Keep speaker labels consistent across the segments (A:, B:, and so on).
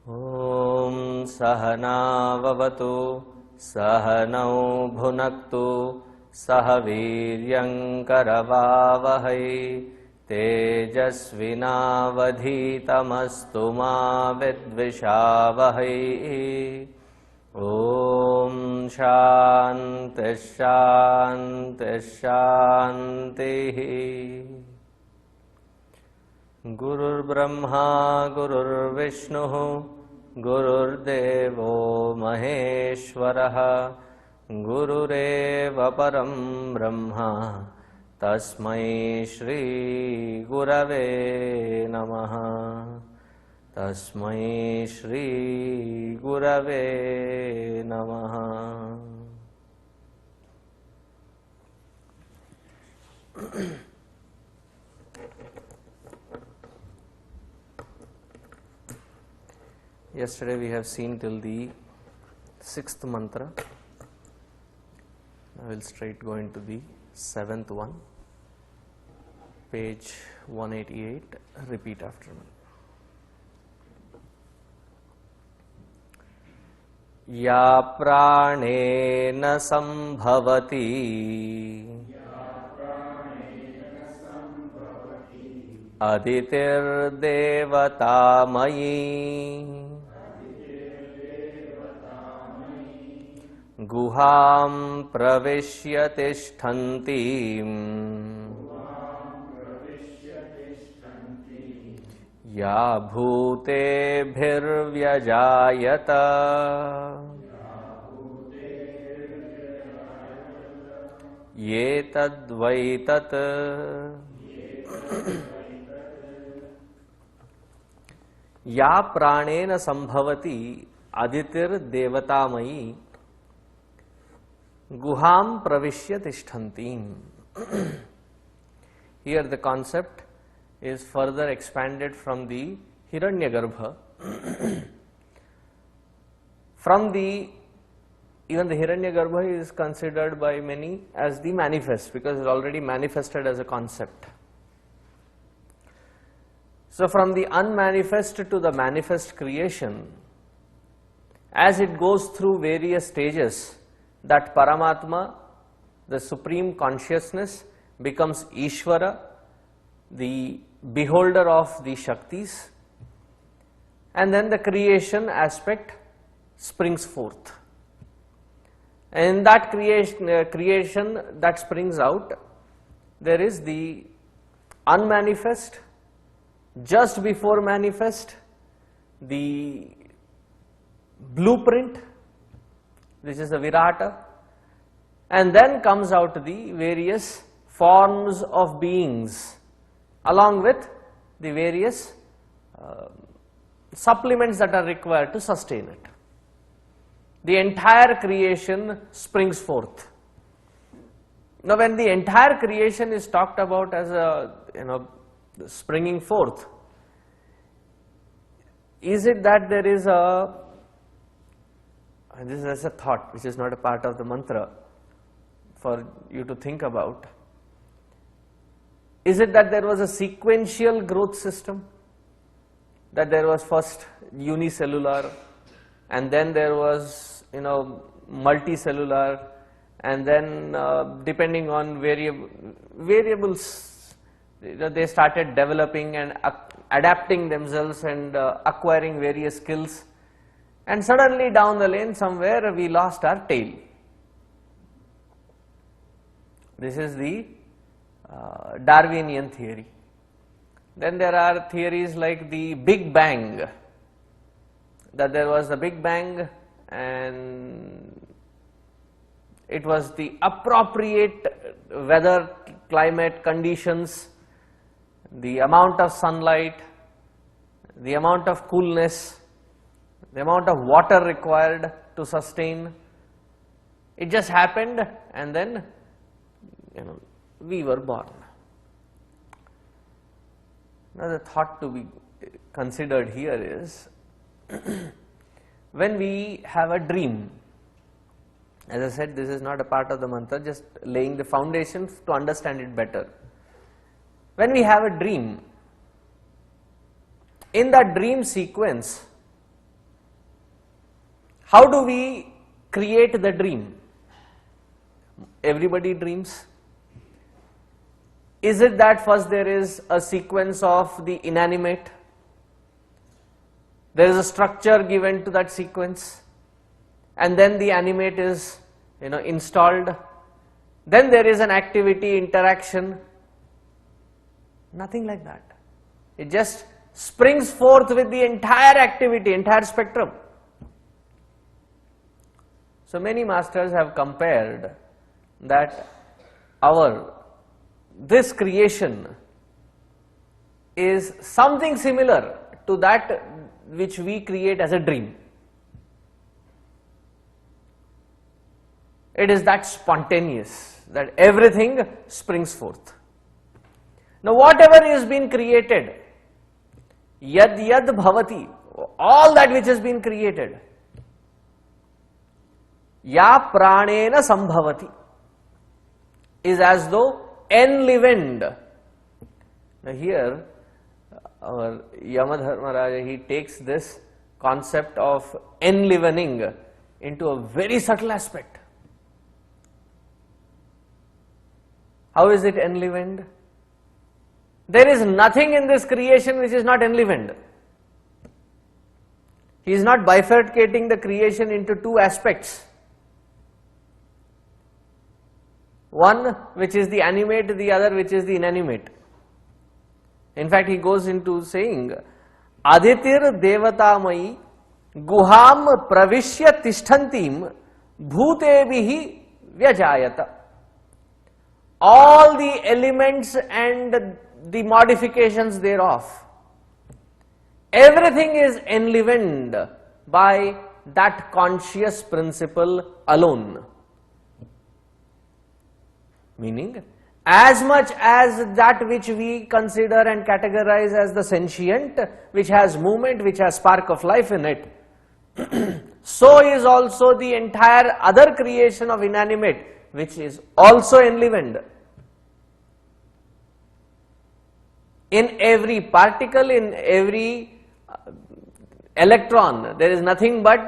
A: ॐ सहनाववतु सहनौ भुनक्तु सह वीर्यङ्करवावहै तेजस्विनावधीतमस्तु मा विद्विषावहै। ॐ शान्तिः शान्तिः शान्तिः। गुरुर्ब्रह्मा गुरुर्विष्णुः गुरुर्देवो महेश्वरः गुरुरेव परं ब्रह्म तस्मै श्री गुरवे नमः। तस्मै श्री गुरवे नमः। Yesterday we have seen till the 6th mantra. I will straight go into the 7th one, page 188. Repeat after me. या प्राणेन संभवति अदितिर्देवतामयी गुहां प्रविश्य तिष्ठन्ति या भूतेभिर्व्यजायत ये तद्वै तत्। या प्राणेन संभवति अदितिर्देवतामयी गुहां प्रविश्य तिष्ठन्ति। Here the concept is further expanded from the Hiranyagarbha. From the, even the Hiranyagarbha is considered by many as the manifest, because it is already manifested as a concept. So from the unmanifest to the manifest creation, as it goes through various stages, that Paramatma, the supreme consciousness, becomes Ishvara, the beholder of the Shaktis, and then the creation aspect springs forth. And in that creation that springs out, there is the unmanifest, just before manifest, the blueprint, which is the Virata, and then comes out the various forms of beings along with the various supplements that are required to sustain it. The entire creation springs forth. Now when the entire creation is talked about as a, springing forth, is it that there is a, this is a thought which is not a part of the mantra for you to think about, is it that there was a sequential growth system? That there was first unicellular, and then there was multicellular, and then depending on variables, they started developing and adapting themselves and acquiring various skills, and suddenly down the lane somewhere we lost our tail. This is the Darwinian theory. Then there are theories like the Big Bang, that there was a Big Bang and it was the appropriate weather, climate conditions, the amount of sunlight, the amount of coolness, the amount of water required to sustain. It just happened, and then we were born. Now the thought to be considered here is, when we have a dream, as I said, this is not a part of the mantra, just laying the foundation to understand it better. When we have a dream, in that dream sequence, how do we create the dream? Everybody dreams. Is it that first there is a sequence of the inanimate? There is a structure given to that sequence, and then the animate is, installed. Then there is an activity, interaction. Nothing like that. It just springs forth with the entire activity, entire spectrum. So many masters have compared that this creation is something similar to that which we create as a dream. It is that spontaneous, that everything springs forth. Now whatever is being created, yad bhavati, all that which has been created, ya pranena sambhavati, is as though enlivened. Now here, our Yamadharmaraja, he takes this concept of enlivening into a very subtle aspect. How is it enlivened? There is nothing in this creation which is not enlivened. He is not bifurcating the creation into two aspects. One which is the animate, the other which is the inanimate. In fact, he goes into saying, Aditir devatamai guham pravishya tishtantim bhutebihi vyajayata. All the elements and the modifications thereof, everything is enlivened by that conscious principle alone. Meaning, as much as that which we consider and categorize as the sentient, which has movement, which has spark of life in it, so is also the entire other creation of inanimate, which is also enlivened. In every particle, in every electron, there is nothing but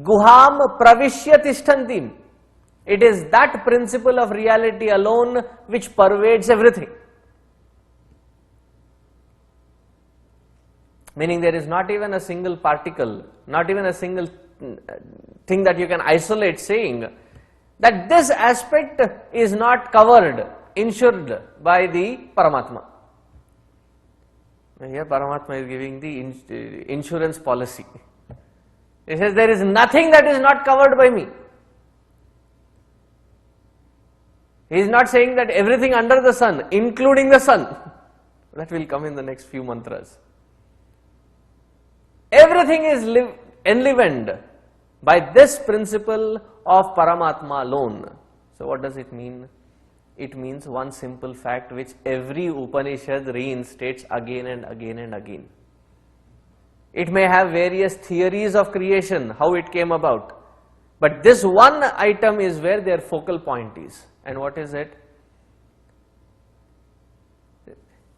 A: guham pravishya tishtantim. It is that principle of reality alone which pervades everything. Meaning there is not even a single particle, not even a single thing that you can isolate, saying that this aspect is not covered, insured by the Paramatma. Here Paramatma is giving the insurance policy. He says there is nothing that is not covered by me. He is not saying that everything under the sun, including the sun, that will come in the next few mantras. Everything is enlivened by this principle of Paramatma alone. So what does it mean? It means one simple fact which every Upanishad reinstates again and again and again. It may have various theories of creation, how it came about, but this one item is where their focal point is. And what is it?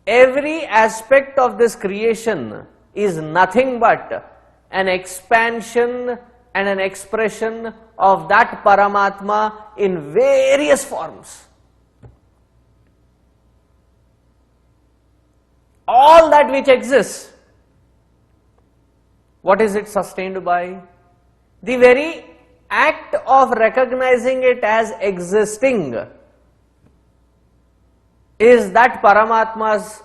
A: Every aspect of this creation is nothing but an expansion and an expression of that Paramatma in various forms. All that which exists, what is it sustained by? The very act of recognizing it as existing is that Paramatma's,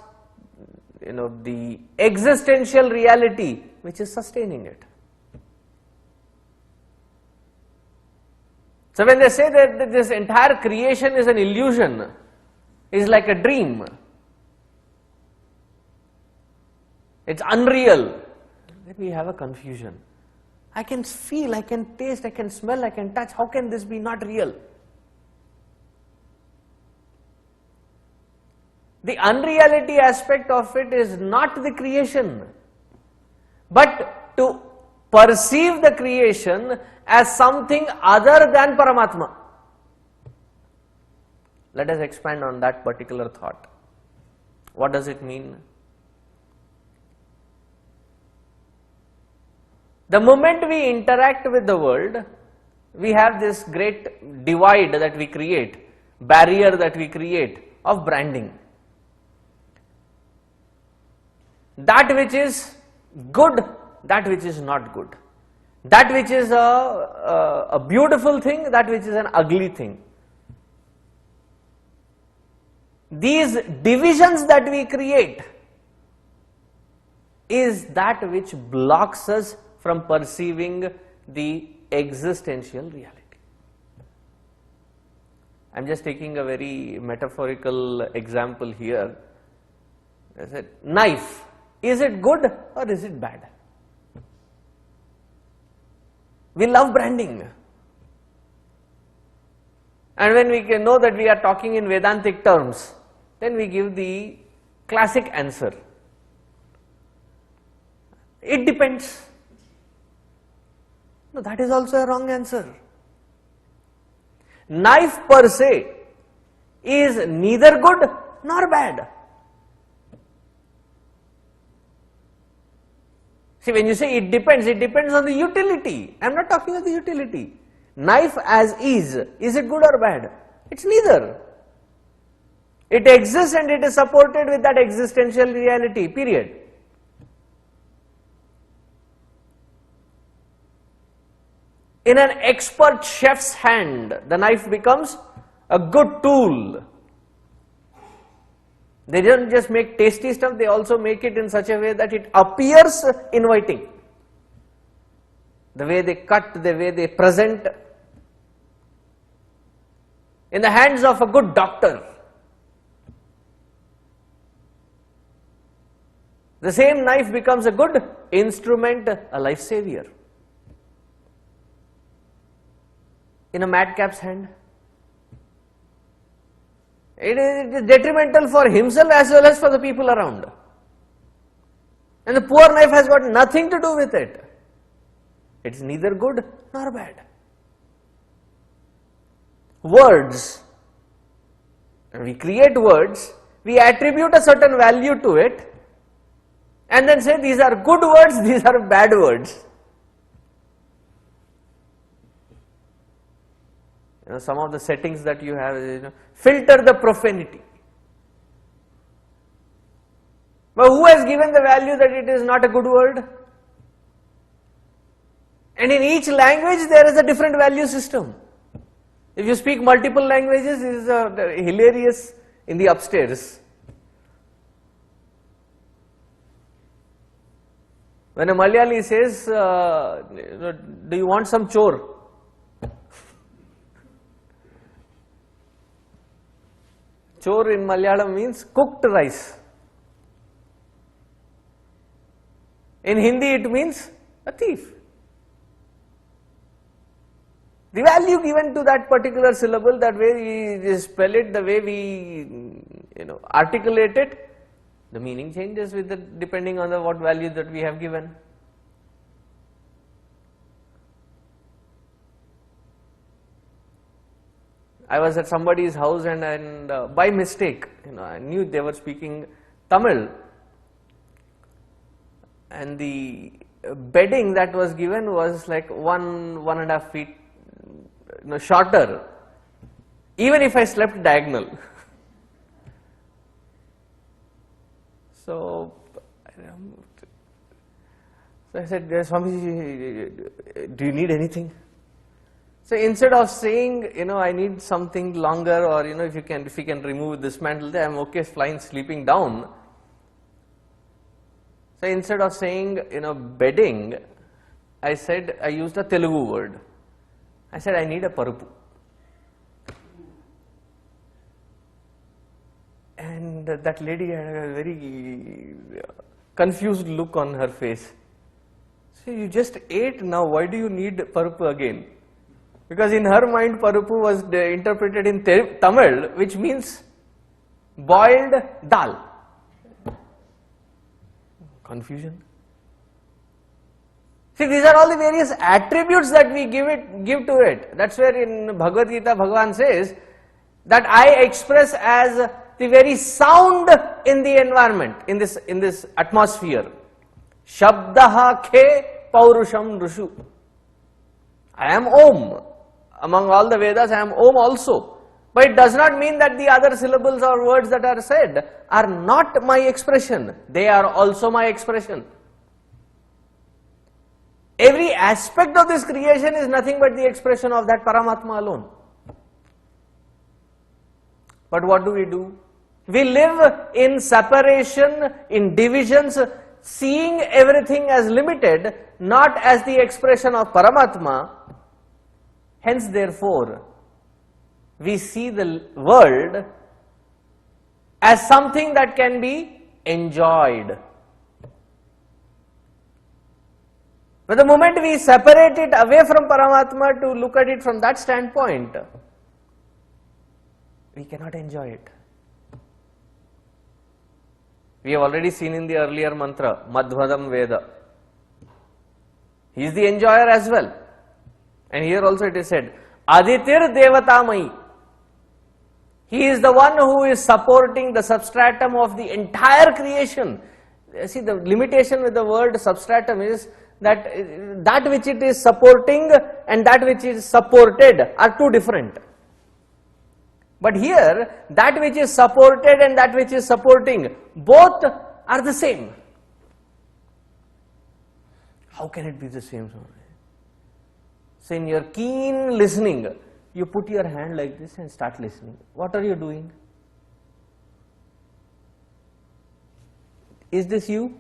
A: the existential reality which is sustaining it. So when they say that this entire creation is an illusion, is like a dream, it's unreal, then we have a confusion. I can feel, I can taste, I can smell, I can touch. How can this be not real? The unreality aspect of it is not the creation, but to perceive the creation as something other than Paramatma. Let us expand on that particular thought. What does it mean? The moment we interact with the world, we have this great divide that we create, barrier that we create of branding. That which is good, that which is not good. That which is a beautiful thing, that which is an ugly thing. These divisions that we create is that which blocks us from perceiving the existential reality. I am just taking a very metaphorical example here. I said, knife, is it good or is it bad? We love branding. And when we can know that we are talking in Vedantic terms, then we give the classic answer. It depends. No, that is also a wrong answer. Knife per se is neither good nor bad. See, when you say it depends on the utility. I am not talking of the utility. Knife as is it good or bad? It's neither. It exists and it is supported with that existential reality, period. In an expert chef's hand, the knife becomes a good tool. They don't just make tasty stuff, they also make it in such a way that it appears inviting. The way they cut, the way they present. In the hands of a good doctor, the same knife becomes a good instrument, a life savior. In a madcap's hand, it is detrimental for himself as well as for the people around. And the poor knife has got nothing to do with it. It is neither good nor bad. Words. We create words, we attribute a certain value to it, and then say these are good words, these are bad words. Some of the settings that you have, filter the profanity. But who has given the value that it is not a good word? And in each language there is a different value system. If you speak multiple languages, it is hilarious in the upstairs. When a Malayali says, do you want some chore? Chore in Malayalam means cooked rice. In Hindi it means a thief. The value given to that particular syllable, that way we spell it, the way we articulate it, the meaning changes with the, depending on the what value that we have given. I was at somebody's house and by mistake, I knew they were speaking Tamil, and the bedding that was given was like 1.5 feet shorter, even if I slept diagonal. So I said, Swami, do you need anything? So instead of saying, I need something longer, or if you can remove this mantle there, I'm okay flying, sleeping down. So instead of saying, bedding, I used a Telugu word. I said, I need a parupu. And that lady had a very confused look on her face. So you just ate, now why do you need parupu again? Because in her mind, parupu was interpreted in Tamil, which means boiled dal. Confusion. See, these are all the various attributes that we give to it. That's where in Bhagavad Gita, Bhagavan says that I express as the very sound in the environment, in this atmosphere. Shabdaha khe Paurusham Rushu. I am Om. Among all the Vedas, I am Om also. But it does not mean that the other syllables or words that are said are not my expression. They are also my expression. Every aspect of this creation is nothing but the expression of that Paramatma alone. But what do? We live in separation, in divisions, seeing everything as limited, not as the expression of Paramatma. Hence, therefore, we see the world as something that can be enjoyed. But the moment we separate it away from Paramatma to look at it from that standpoint, we cannot enjoy it. We have already seen in the earlier mantra, Madhvadam Veda. He is the enjoyer as well. And here also it is said, Aditir Devatamai. He is the one who is supporting the substratum of the entire creation. See, the limitation with the word substratum is that which it is supporting and that which is supported are two different. But here, that which is supported and that which is supporting, both are the same. How can it be the same? So in your keen listening, you put your hand like this and start listening. What are you doing? Is this you?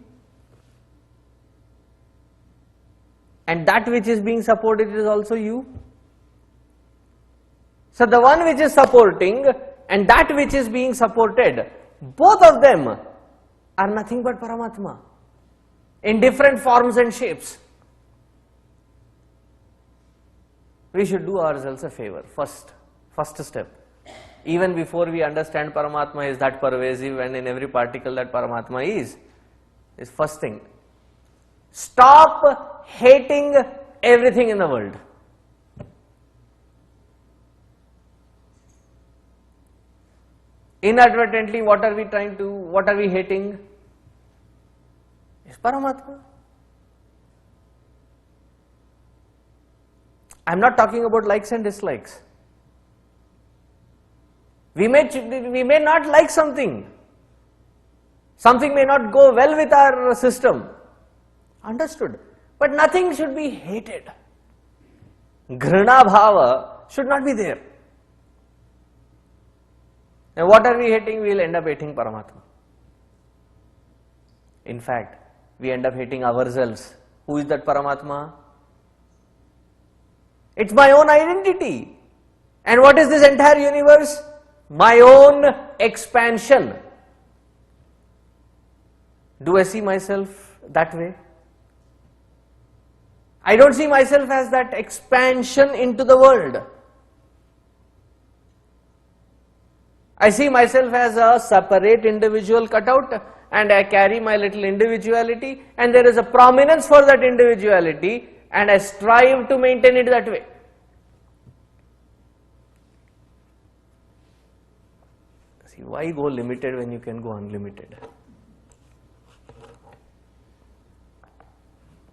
A: And that which is being supported is also you? So the one which is supporting and that which is being supported, both of them are nothing but Paramatma in different forms and shapes. We should do ourselves a favor. First step. Even before we understand Paramatma is that pervasive and in every particle that Paramatma is first thing. Stop hating everything in the world. Inadvertently, what are we hating? Is Paramatma. I am not talking about likes and dislikes. We may not like something. Something may not go well with our system. Understood. But nothing should be hated. Ghrana bhava should not be there. And what are we hating? We will end up hating Paramatma. In fact, we end up hating ourselves. Who is that Paramatma? It's my own identity. And what is this entire universe? My own expansion. Do I see myself that way? I don't see myself as that expansion into the world. I see myself as a separate individual cut out, and I carry my little individuality, and there is a prominence for that individuality, and I strive to maintain it that way. See, why go limited when you can go unlimited?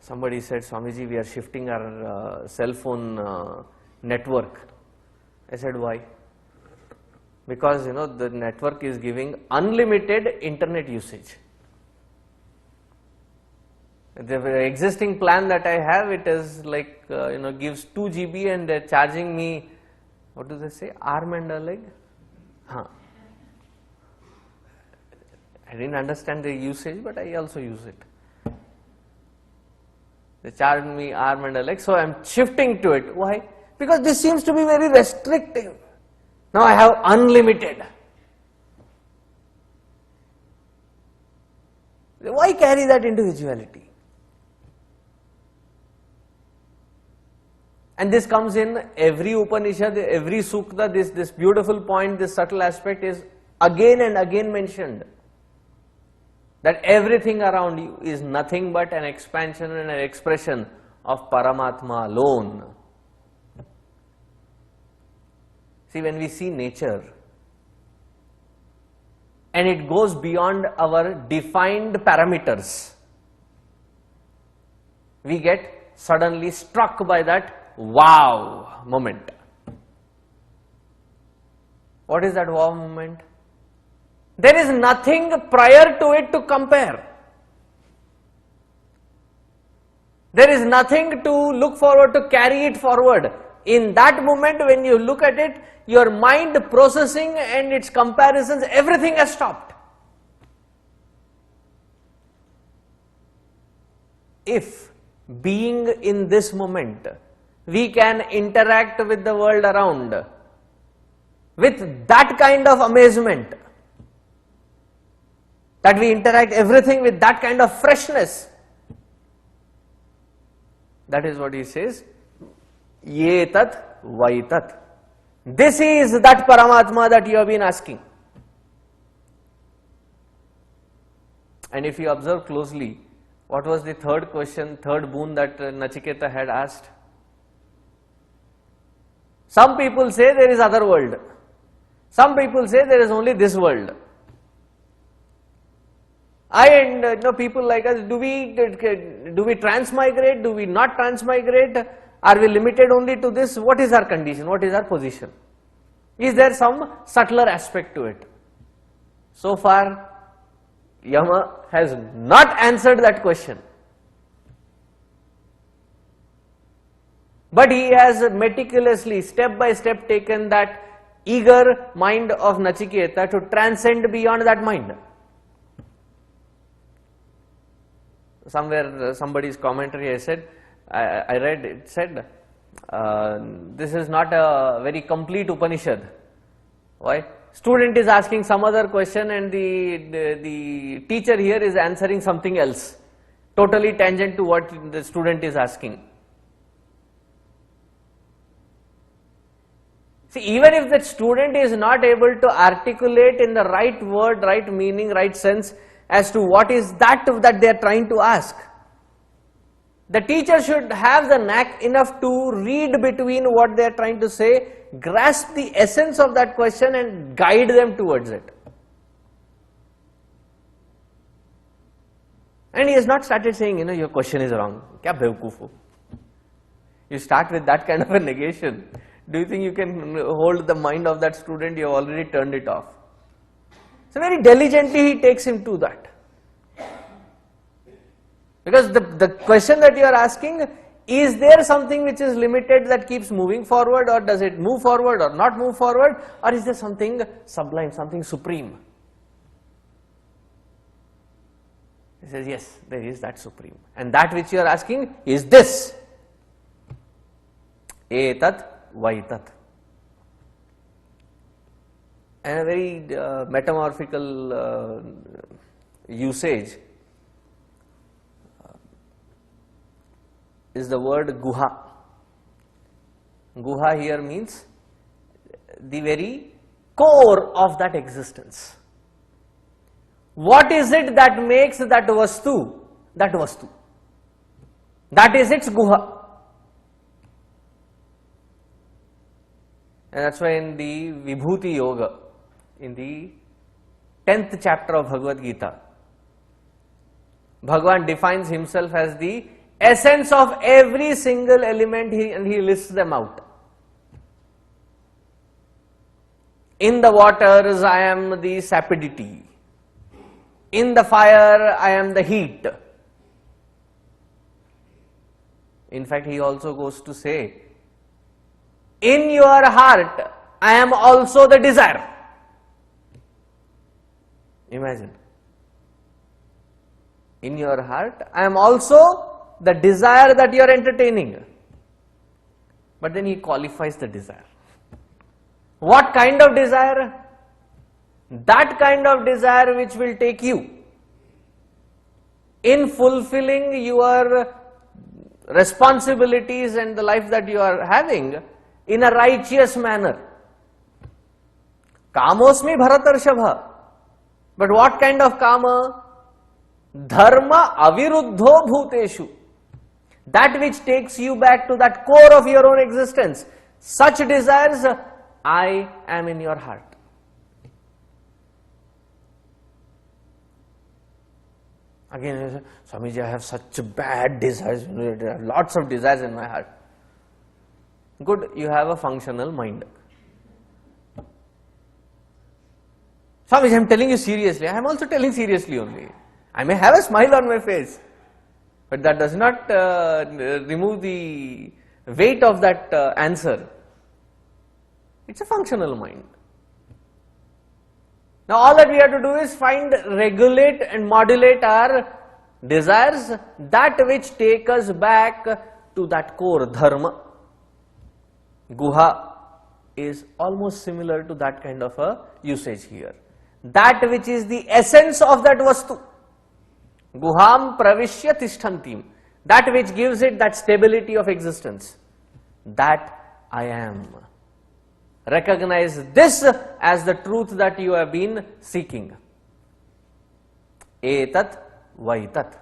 A: Somebody said, Swamiji, we are shifting our cell phone network. I said, why? Because the network is giving unlimited internet usage. The existing plan that I have, it is like gives 2 GB and they're charging me, what do they say, arm and a leg? Huh. I didn't understand the usage, but I also use it. They charge me arm and a leg, so I'm shifting to it. Why? Because this seems to be very restrictive. Now I have unlimited. Why carry that individuality? And this comes in every Upanishad, every Sukta, this beautiful point, this subtle aspect is again and again mentioned. That everything around you is nothing but an expansion and an expression of Paramatma alone. See, when we see nature, and it goes beyond our defined parameters, we get suddenly struck by that wow moment. What is that wow moment? There is nothing prior to it to compare. There is nothing to look forward to carry it forward. In that moment when you look at it, your mind processing and its comparisons, everything has stopped. If being in this moment, we can interact with the world around with that kind of amazement, that we interact everything with that kind of freshness, that is what he says, Yetat Vaitat. This is that Paramatma that you have been asking. And if you observe closely, what was the third question, third boon that Nachiketa had asked? Some people say there is other world. Some people say there is only this world. People like us, do we transmigrate? Do we not transmigrate? Are we limited only to this? What is our condition? What is our position? Is there some subtler aspect to it? So far, Yama has not answered that question. But he has meticulously, step by step, taken that eager mind of Nachiketa to transcend beyond that mind. Somewhere, somebody's commentary, I read, it said, this is not a very complete Upanishad. Why? Student is asking some other question and the teacher here is answering something else, totally tangent to what the student is asking. See, even if the student is not able to articulate in the right word, right meaning, right sense as to what is that they are trying to ask, the teacher should have the knack enough to read between what they are trying to say, grasp the essence of that question and guide them towards it. And he has not started saying, your question is wrong. Kya bevkoof ho? You start with that kind of a negation. Do you think you can hold the mind of that student? You have already turned it off. So very diligently he takes him to that. Because the question that you are asking, is there something which is limited that keeps moving forward, or does it move forward or not move forward, or is there something sublime, something supreme? He says, yes, there is that supreme. And that which you are asking is this. Etat Vaitat. And a very metamorphical usage is the word guha. Guha here means the very core of that existence. What is it that makes that vastu that vastu? That is its guha. And that's why in the Vibhuti Yoga, in the 10th chapter of Bhagavad Gita, Bhagavan defines himself as the essence of every single element, and he lists them out. In the waters, I am the sapidity. In the fire, I am the heat. In fact, he also goes to say, in your heart, I am also the desire. Imagine. In your heart, I am also the desire that you are entertaining. But then he qualifies the desire. What kind of desire? That kind of desire which will take you in fulfilling your responsibilities and the life that you are having in a righteous manner. Kamosmi Bharatarshabha. But what kind of kama? Dharma aviruddho bhuteshu. That which takes you back to that core of your own existence. Such desires, I am in your heart. Again, you say, Swamiji, I have such bad desires, there are lots of desires in my heart. Good, you have a functional mind. Swamiji, I am telling you seriously. I am also telling seriously only. I may have a smile on my face, but that does not remove the weight of that answer. It's a functional mind. Now all that we have to do is regulate and modulate our desires, that which take us back to that core dharma. Guha is almost similar to that kind of a usage here. That which is the essence of that vastu. Guham pravishya tishthantim. That which gives it that stability of existence. That I am. Recognize this as the truth that you have been seeking. Etat vaitat.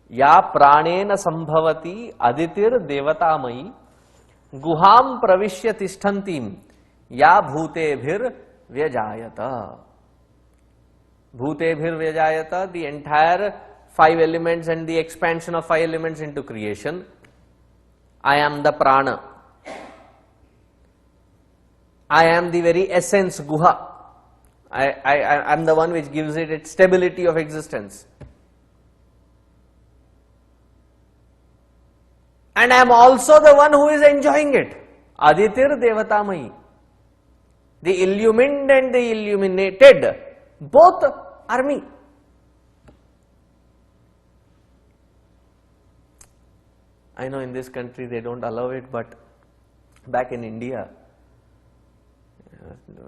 A: Ya pranena sambhavati aditir devatamai guham pravishya tishthantim ya bhutebhir vyajayata. Bhutebhir vyajayata, the entire 5 elements and the expansion of 5 elements into creation. I am the prana. I am the very essence, guha. I am the one which gives it its stability of existence. And I am also the one who is enjoying it. Aditir devatamai. The illumined and the illuminated, both are me. I know in this country they don't allow it, but back in India,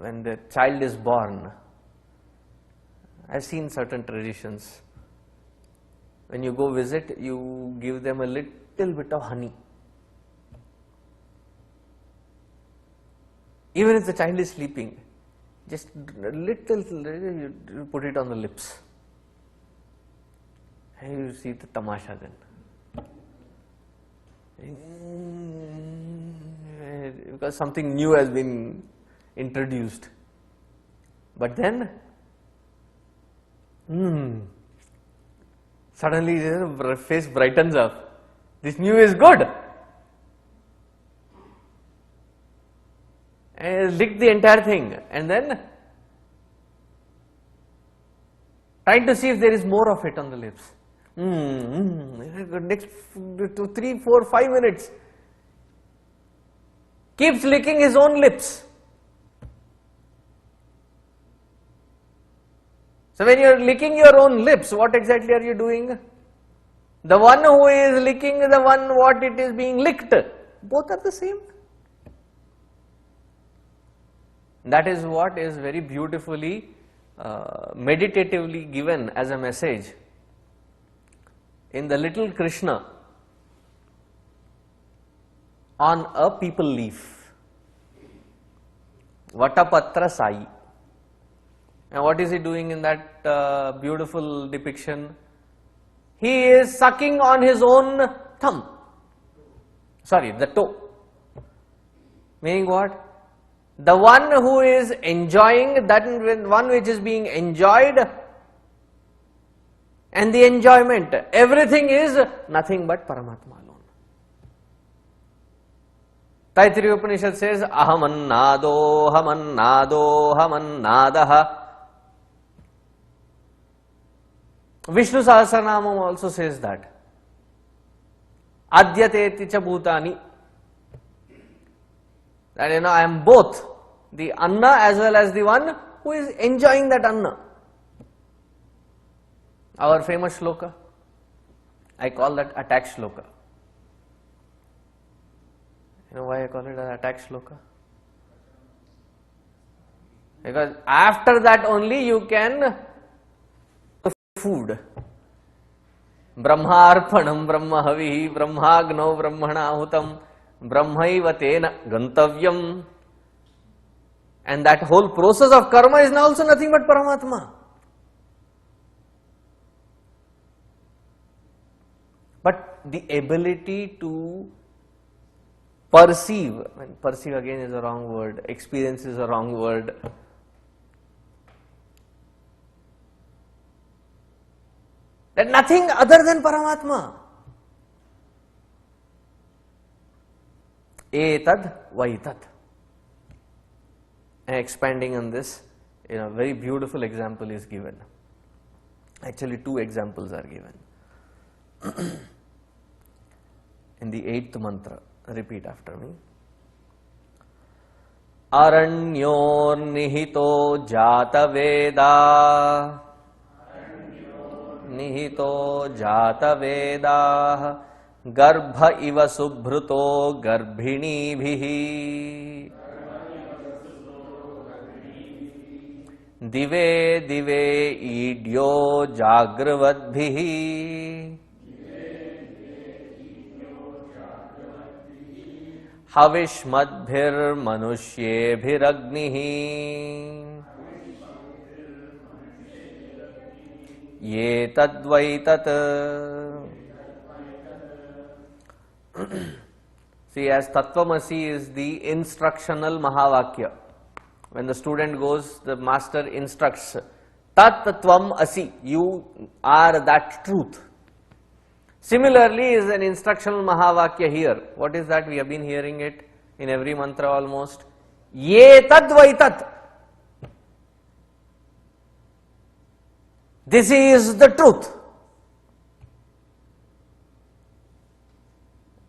A: when the child is born, I've seen certain traditions. When you go visit, you give them a little bit of honey. Even if the child is sleeping, just a little, you put it on the lips. And you see the tamasha then. Because something new has been introduced. But then, suddenly his face brightens up. This new is good. And lick the entire thing and then trying to see if there is more of it on the lips. Next 2, 3, 4, 5 minutes. Keeps licking his own lips. So when you are licking your own lips, what exactly are you doing? The one who is licking, the one what it is being licked, both are the same. That is what is very beautifully, meditatively given as a message in the little Krishna on a people leaf. Vatapatra Sai. And what is he doing in that beautiful depiction? He is sucking on his own thumb. Sorry, the toe. Meaning what? The one who is enjoying, that one which is being enjoyed, and the enjoyment, everything is nothing but Paramatma alone. Taittiriya Upanishad says, Ahamannado, Hamannado, Hamannadaha. Vishnu Sahasranamam also says that. Adyateti cha bhutani. That I am both the Anna as well as the one who is enjoying that Anna. Our famous shloka, I call that attack shloka. You know why I call it an attack shloka? Because after that only you can food. Brahmarpanam brahmahavihi brahmagno brahmanahutam brahmaiva tena gantavyam. And that whole process of karma is now also nothing but Paramatma. But the ability to perceive, perceive again is a wrong word, experience is a wrong word. That nothing other than Paramatma. Etad vaitat. And expanding on this, very beautiful example is given. Actually, two examples are given. In the 8th mantra, repeat after me. Aranyor nihito jata veda. Nihito jata veda. Garbha iva subhruto garbhini bhihi. Dive dive idyo jagravadbhihi. Havishmadbhir manushyebhiragnihi. Ye tadvaitat. See, as Tattvamasi is the instructional Mahavakya. When the student goes, the master instructs, Tat Tvam Asi, you are that truth. Similarly is an instructional Mahavakya here. What is that? We have been hearing it in every mantra almost. Ye Tadvaitat. This is the truth.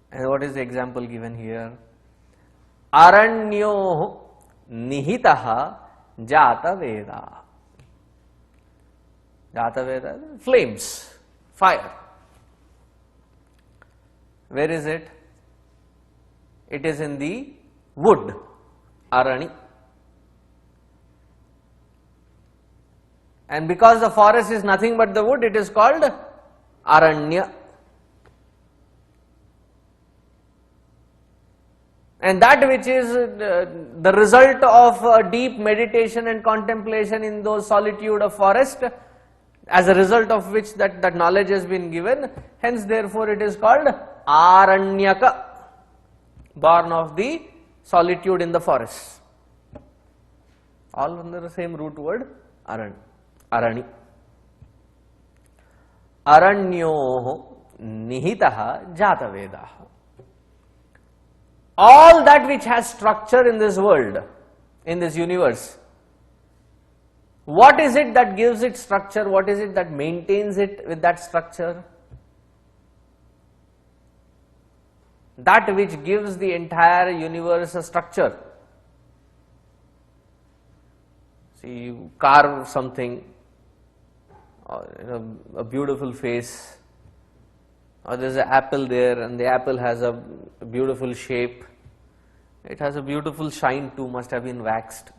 A: And what is the example given here? Aranyo nihitaha jata veda. Jata veda, flames, fire. Where is it? It is in the wood, arani. And because the forest is nothing but the wood, it is called aranya. And that which is the result of deep meditation and contemplation in those solitude of forest, as a result of which that knowledge has been given, hence therefore it is called Aranyaka, born of the solitude in the forest. All under the same root word, Arani. Aranyoho nihitaha jata vedaha. All that which has structure in this world, in this universe, what is it that gives it structure? What is it that maintains it with that structure? That which gives the entire universe a structure. See, you carve something, a beautiful face, or there is an apple there and the apple has a beautiful shape. It has a beautiful shine too, must have been waxed.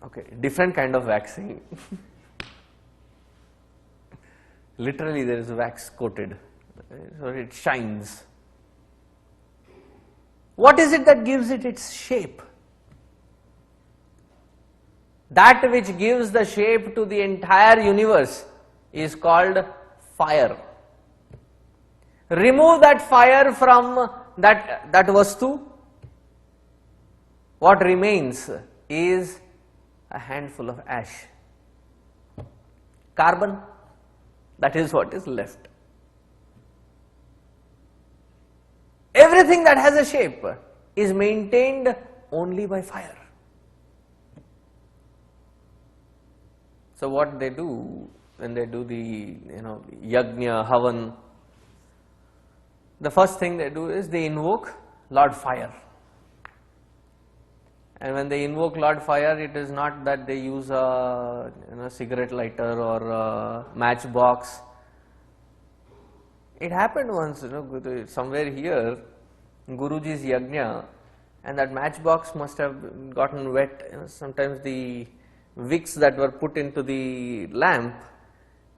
A: Okay, different kind of waxing. Literally there is wax coated, so it shines. What is it that gives it its shape? That which gives the shape to the entire universe is called fire. Remove that fire from that vastu, what remains is a handful of ash. Carbon, that is what is left. Everything that has a shape is maintained only by fire. So what they do when they do the yajna, havan, the first thing they do is they invoke Lord Fire. And when they invoke Lord Fire, it is not that they use a cigarette lighter or a matchbox. It happened once, somewhere here, Guruji's yajna, and that matchbox must have gotten wet. Sometimes the wicks that were put into the lamp,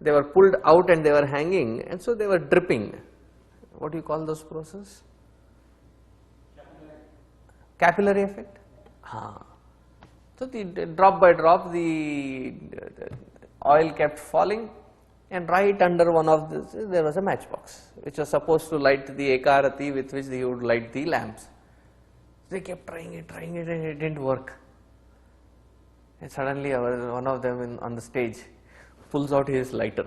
A: they were pulled out and they were hanging, and so they were dripping. What do you call those process? Capillary effect? So the drop by drop the oil kept falling, and right under one of this there was a matchbox which was supposed to light the ekarati with which they would light the lamps. They kept trying it and it didn't work. And suddenly one of them on the stage pulls out his lighter.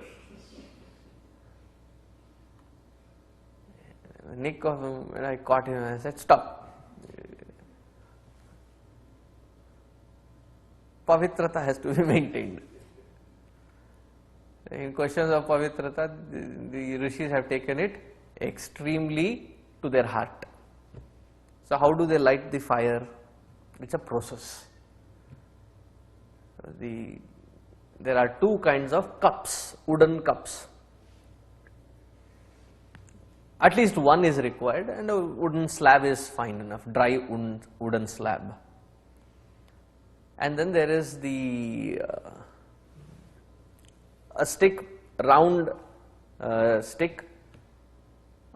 A: Nick of him, when I caught him, I said, "Stop. Pavitrata has to be maintained." In questions of pavitrata, the rishis have taken it extremely to their heart. So how do they light the fire? It's a process. There are two kinds of cups, wooden cups. At least one is required, and a wooden slab is fine enough, dry wooden slab. And then there is a stick, round stick,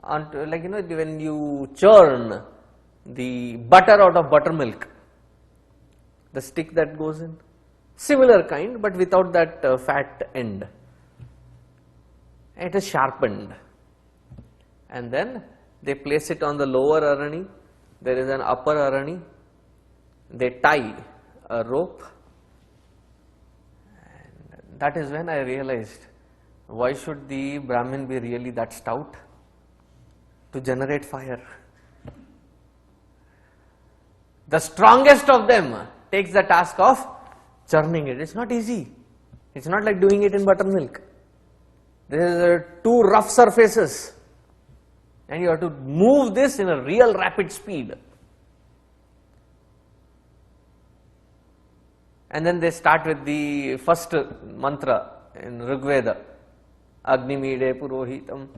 A: onto, like when you churn the butter out of buttermilk, the stick that goes in, similar kind, but without that fat end. It is sharpened, and then they place it on the lower arani. There is an upper arani. They tie a rope, and that is when I realized, why should the Brahmin be really that stout to generate fire? The strongest of them takes the task of churning it. It's not easy. It's not like doing it in buttermilk. There are two rough surfaces, and you have to move this in a real rapid speed. And then they start with the first mantra in Rigveda, Agnimide Purohitam,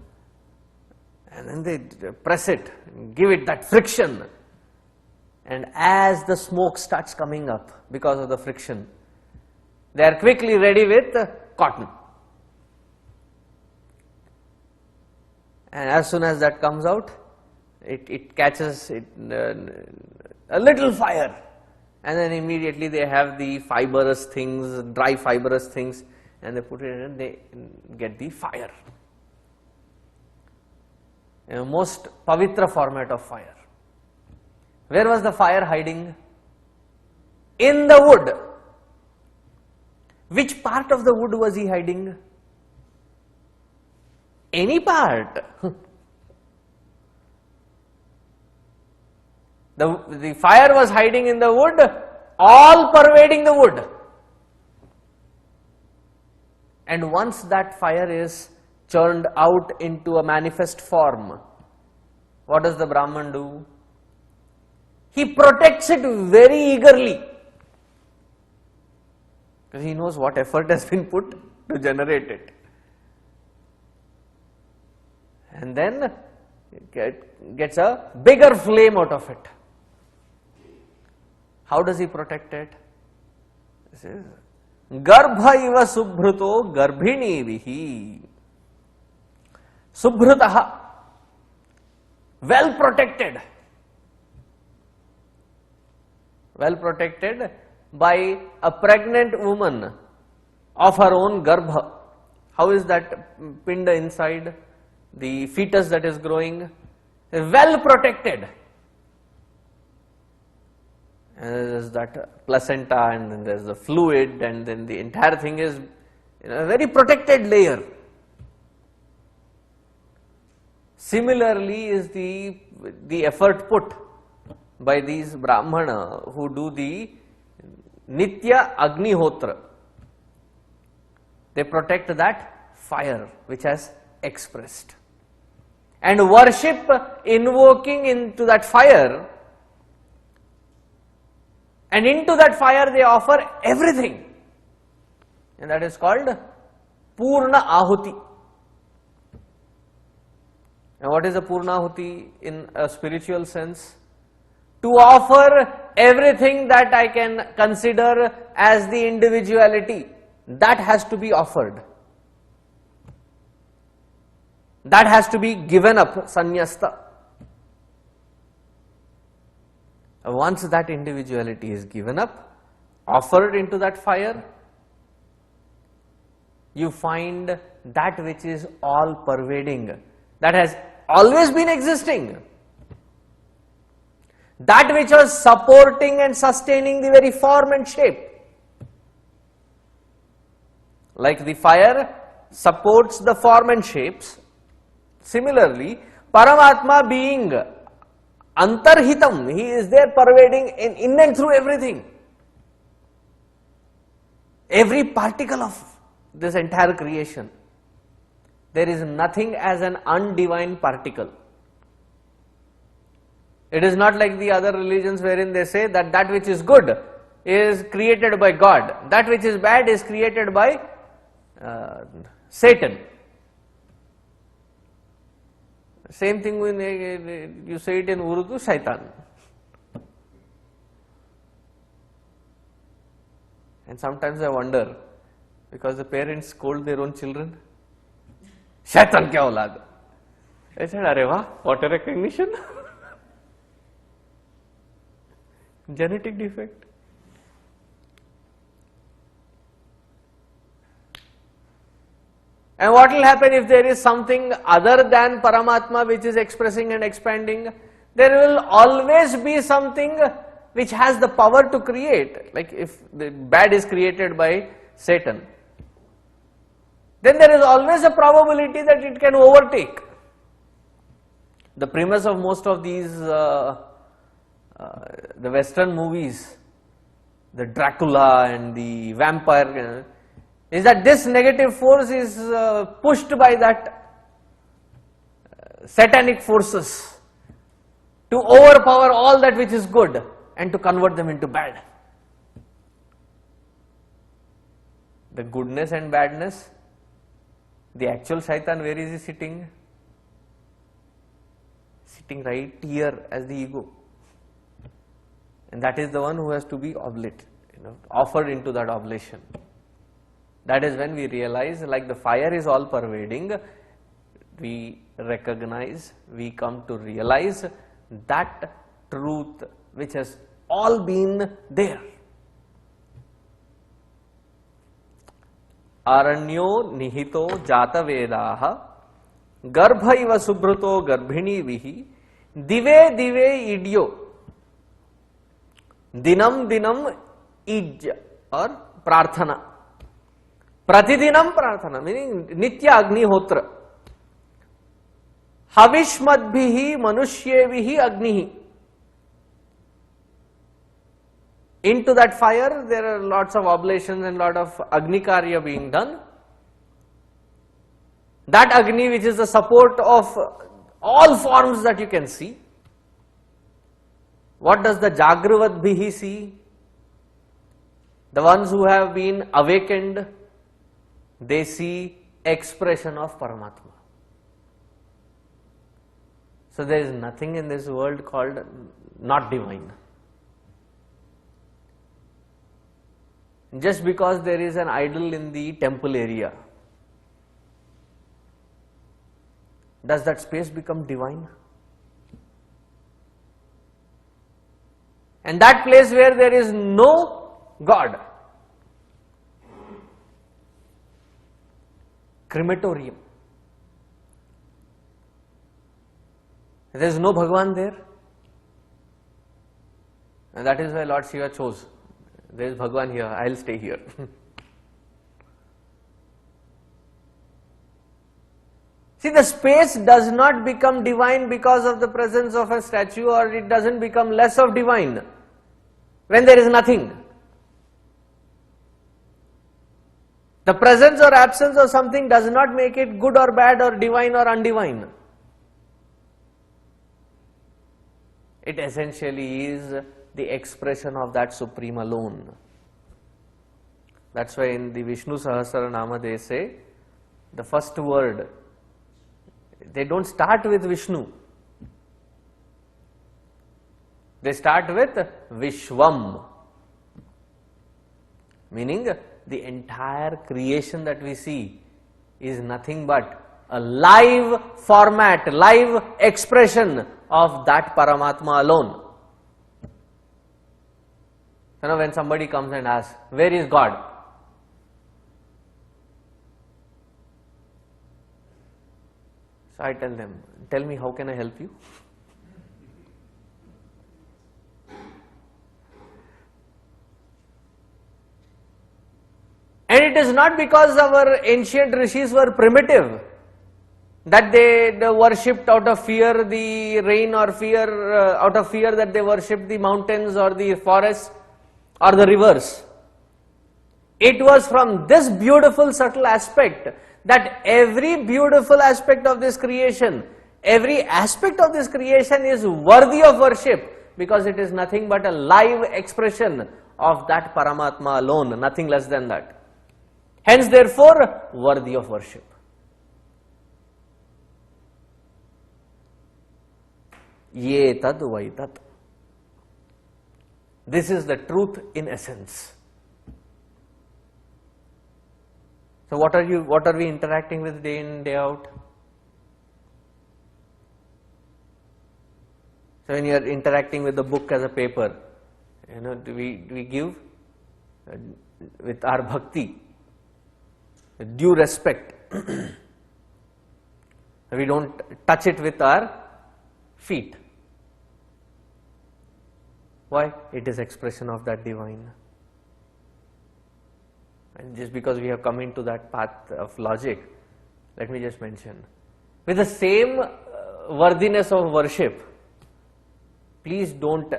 A: and then they press it, give it that friction. And as the smoke starts coming up because of the friction, they are quickly ready with cotton. And as soon as that comes out, it catches a little fire. And then immediately they have the fibrous things, dry fibrous things, and they put it in and they get the fire. A most pavitra format of fire. Where was the fire hiding? In the wood. Which part of the wood was he hiding? Any part. The fire was hiding in the wood, all pervading the wood. And once that fire is churned out into a manifest form, what does the Brahman do? He protects it very eagerly, because he knows what effort has been put to generate it. And then gets a bigger flame out of it. How does he protect it? This is Garbha iva subhruto garbhini vihi. Subhrutaha, well protected. Well protected by a pregnant woman of her own garbha. How is that pinda inside? The fetus that is growing, well protected. And there is that placenta, and then there is the fluid, and then the entire thing is in a very protected layer. Similarly is the effort put by these Brahmana who do the Nitya Agnihotra. They protect that fire which has expressed. And worship invoking into that fire, and into that fire they offer everything, and that is called Purna Ahuti. And what is a Purna Ahuti in a spiritual sense? To offer everything that I can consider as the individuality, that has to be offered. That has to be given up, sannyasta. Once that individuality is given up, offered into that fire, you find that which is all pervading, that has always been existing, that which was supporting and sustaining the very form and shape, Like the fire supports the form and shapes, similarly, Paramatma being Antarhitam, he is there pervading in and through everything. Every particle of this entire creation. There is nothing as an undivine particle. It is not like the other religions wherein they say that that which is good is created by God, that which is bad is created by Satan. Same thing when you say it in Urdu, Shaitan. And sometimes I wonder, because the parents scold their own children, Shaitan kya aulad? I said, Arey wah, what a recognition. Genetic defect. And what will happen if there is something other than Paramatma which is expressing and expanding? There will always be something which has the power to create. Like if the bad is created by Satan, then there is always a probability that it can overtake. The premise of most of these the Western movies, the Dracula and the vampire, is that this negative force is pushed by that satanic forces to overpower all that which is good and to convert them into bad. The goodness and badness, the actual Shaitan, where is he sitting? Sitting right here as the ego. And that is the one who has to be offered into that oblation. That is when we realize, like the fire is all pervading, we recognize, we come to realize that truth which has all been there. Aranyo nihito jata vedaha garbhaiva subhruto garbhini vihi dive dive idyo dinam dinam ij or prarthana. Pratidinam prarthana, meaning nitya agnihotra. Havishmadbhihi manushyevihi agnihi. Into that fire there are lots of oblations and lot of agni karya being done. That agni which is the support of all forms that you can see. What does the Jagravadbhihi see? The ones who have been awakened, they see expression of Paramatma. So there is nothing in this world called not divine. Just because there is an idol in the temple area, does that space become divine? And that place where there is no God, crematorium, there is no Bhagwan there, and that is why Lord Shiva chose, there is Bhagwan here, I will stay here. See, the space does not become divine because of the presence of a statue, or it doesn't become less of divine when there is nothing. The presence or absence of something does not make it good or bad or divine or undivine. It essentially is the expression of that Supreme alone. That's why in the Vishnu Sahasranama they say, the first word, they don't start with Vishnu. They start with Vishwam, meaning the entire creation that we see is nothing but a live format, live expression of that Paramatma alone. You know, when somebody comes and asks, where is God? So I tell them, tell me, how can I help you? And it is not because our ancient rishis were primitive, that they worshipped out of fear the rain, or out of fear that they worshipped the mountains or the forests or the rivers. It was from this beautiful subtle aspect that every beautiful aspect of this creation, every aspect of this creation is worthy of worship, because it is nothing but a live expression of that Paramatma alone, nothing less than that. Hence, therefore, worthy of worship. Ye tad vai tat. This is the truth in essence. So what are we interacting with day in, day out? So when you are interacting with the book as a paper, do we give with our bhakti, with due respect. We don't touch it with our feet. Why? It is expression of that divine. And just because we have come into that path of logic, let me just mention, with the same worthiness of worship, please don't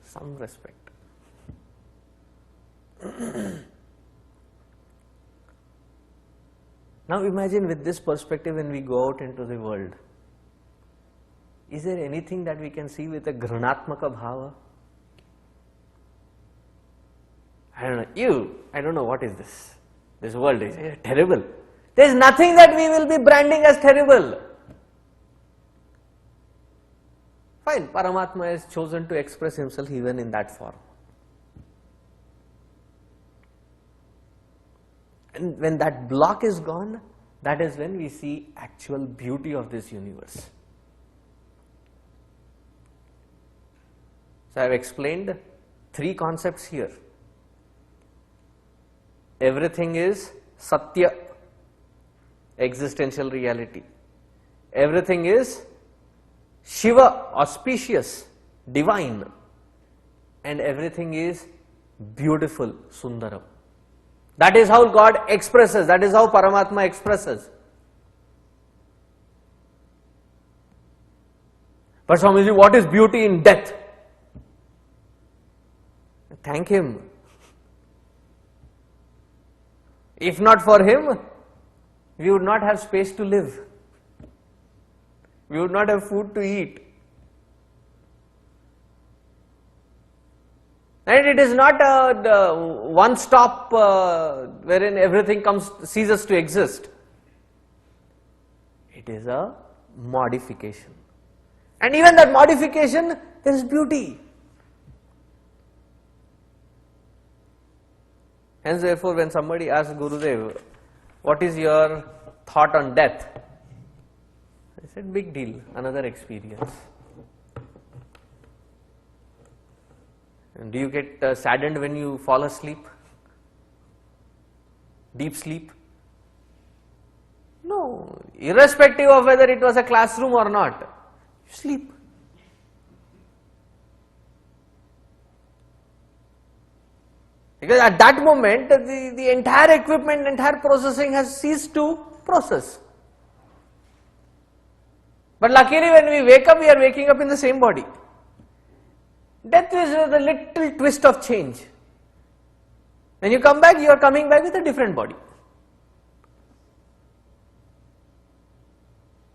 A: some respect. Now imagine with this perspective when we go out into the world, is there anything that we can see with a granatmaka bhava? I don't know what is this. This world is terrible. There is nothing that we will be branding as terrible. Fine, Paramatma has chosen to express himself even in that form. And when that block is gone, that is when we see actual beauty of this universe. So I have explained three concepts here. Everything is Satya, existential reality. Everything is Shiva, auspicious, divine. And everything is beautiful, Sundaram. That is how God expresses, that is how Paramatma expresses. But Swamiji, what is beauty in death? Thank Him. If not for Him, we would not have space to live. We would not have food to eat. And it is not a one stop wherein everything ceases to exist. It is a modification. And even that modification, there is beauty. Hence, therefore, when somebody asks Gurudev, what is your thought on death? I said, big deal, another experience. And do you get saddened when you fall asleep? Deep sleep? No, irrespective of whether it was a classroom or not, you sleep. Because at that moment, the entire equipment, entire processing has ceased to process. But luckily when we wake up, we are waking up in the same body. Death is the little twist of change. When you come back, you are coming back with a different body.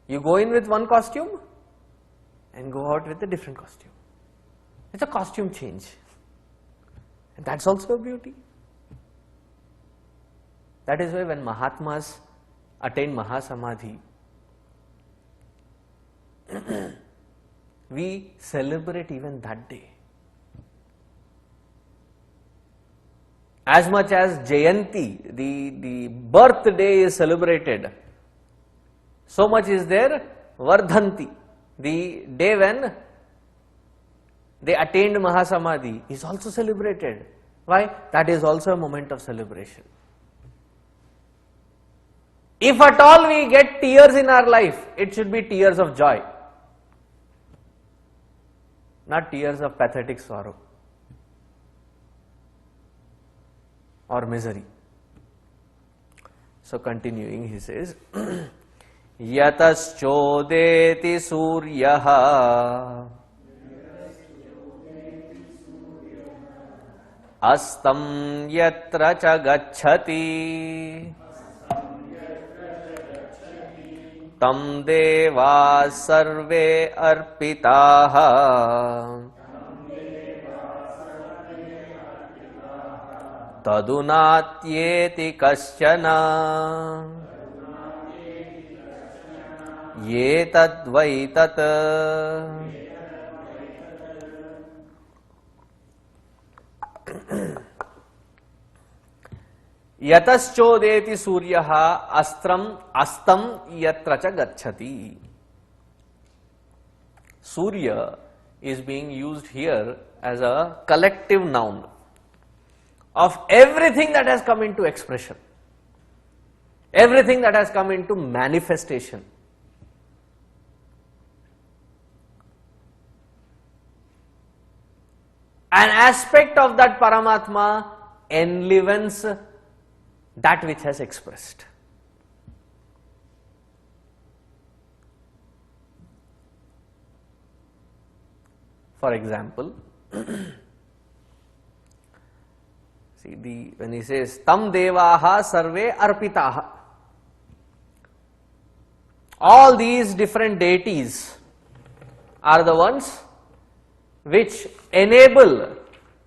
A: You go in with one costume and go out with a different costume. It's a costume change. And that's also a beauty. That is why when Mahatmas attain Mahasamadhi, we celebrate even that day. As much as Jayanti, the birthday is celebrated, so much is there Vardhanti, the day when they attained Mahasamadhi, is also celebrated. Why? That is also a moment of celebration. If at all we get tears in our life, it should be tears of joy. not tears of pathetic sorrow or misery. So continuing, he says, Yataschodeti suryaha astam yatra cha gacchati tam deva sarve arpitaha tadunatyeti kaschana yetadvaitat Yataschodeti suryaha astam yatra cha gacchati. Surya is being used here as a collective noun of everything that has come into expression, everything that has come into manifestation. An aspect of that Paramatma enlivens that which has expressed. For example, see when he says tam devaha sarve arpitaha, all these different deities are the ones which enable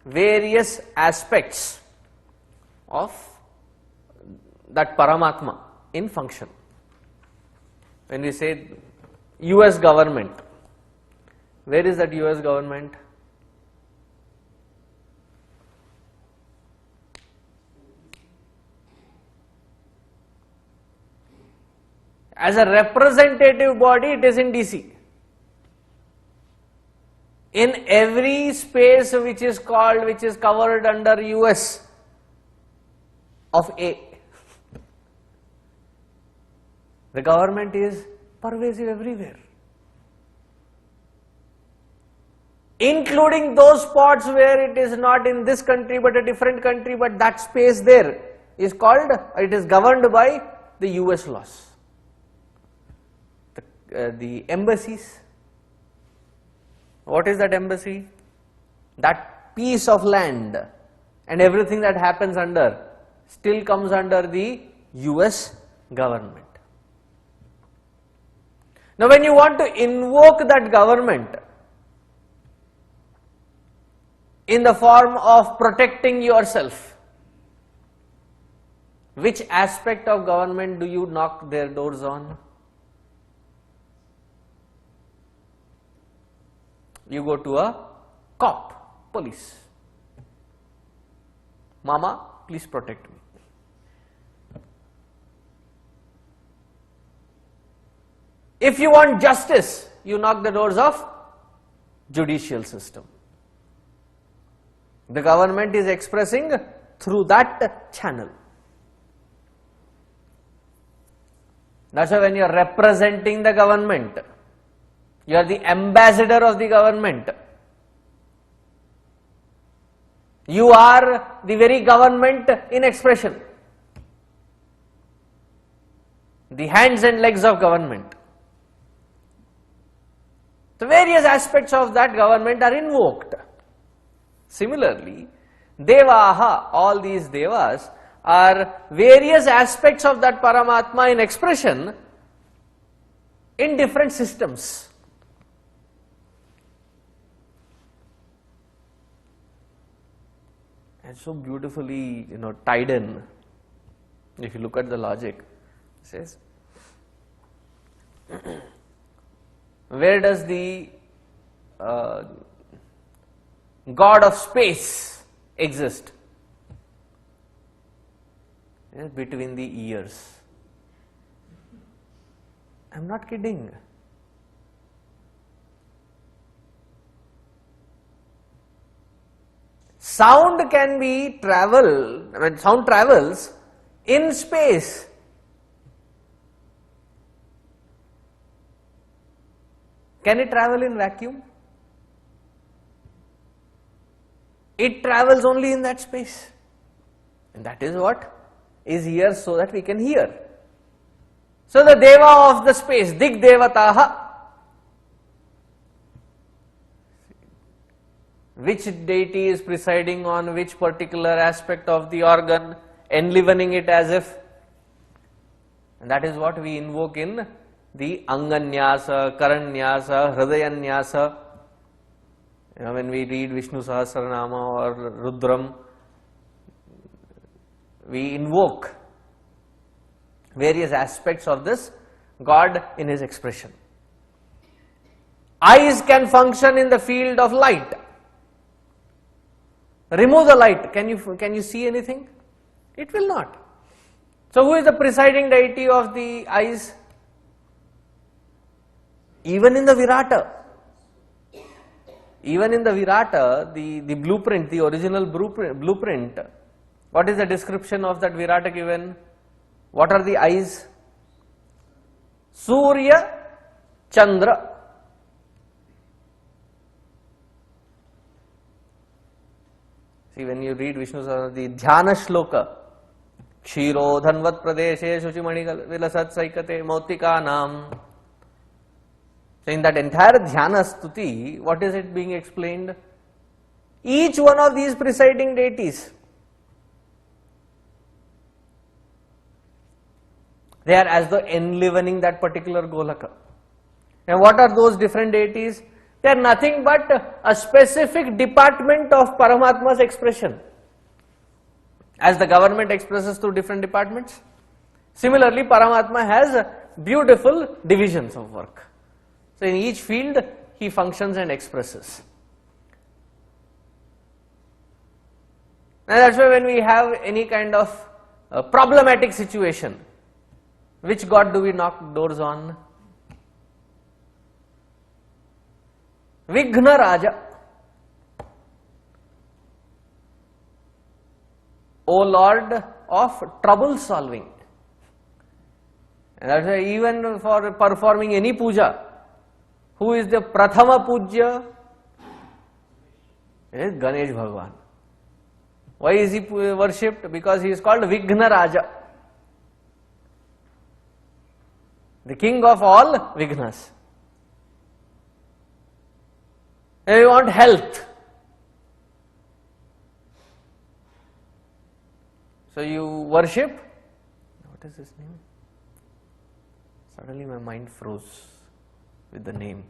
A: various aspects of that Paramatma in function. When we say US government, where is that US government? As a representative body, it is in DC. In every space which is covered under US of A, the government is pervasive everywhere, including those spots where it is not in this country but a different country, but that space there is governed by the US laws. The embassies, what is that embassy? That piece of land and everything that happens under still comes under the US government. Now when you want to invoke that government in the form of protecting yourself, which aspect of government do you knock their doors on? You go to a cop, police. Mama, please protect me. If you want justice, you knock the doors of judicial system. The government is expressing through that channel. That's why when you are representing the government, you are the ambassador of the government. You are the very government in expression, the hands and legs of government. The various aspects of that government are invoked. Similarly, Devaha, all these Devas are various aspects of that Paramatma in expression in different systems. And so beautifully, tied in. If you look at the logic, it says, where does the God of space exist? Between the ears. I'm not kidding. Sound sound travels in space. Can it travel in vacuum? It travels only in that space. And that is what is here so that we can hear. So the Deva of the space, Dig Devataha, which deity is presiding on which particular aspect of the organ, enlivening it as if, and that is what we invoke in the Anganyasa, Karanyasa, Hridayanyasa. When we read Vishnu Sahasranama or Rudram, we invoke various aspects of this God in his expression. Eyes can function in the field of light. Remove the light, can you see anything? It will not. So who is the presiding deity of the eyes? Even in the Virata, the blueprint, the original blueprint, what is the description of that Virata given? What are the eyes? Surya, Chandra. See, when you read Vishnu Sahasranama, the Dhyana Shloka, Kshiro Dhanvat Pradeshe Shuchimani Vilasat Saikate Mautika Nam. So in that entire Dhyana Stuti, what is it being explained? Each one of these presiding deities, they are as though enlivening that particular Golaka. And what are those different deities? They are nothing but a specific department of Paramatma's expression. As the government expresses through different departments, similarly Paramatma has beautiful divisions of work. So in each field he functions and expresses. And that's why when we have any kind of problematic situation, which God do we knock doors on? Vighna Raja. O Lord of trouble solving. And that's why even for performing any puja, who is the Prathama Pujya? It is Ganesh Bhagwan. Why is he worshipped? Because he is called Vighna Raja, the king of all Vignas. And you want health, so you worship, what is his name? Suddenly my mind froze with the name.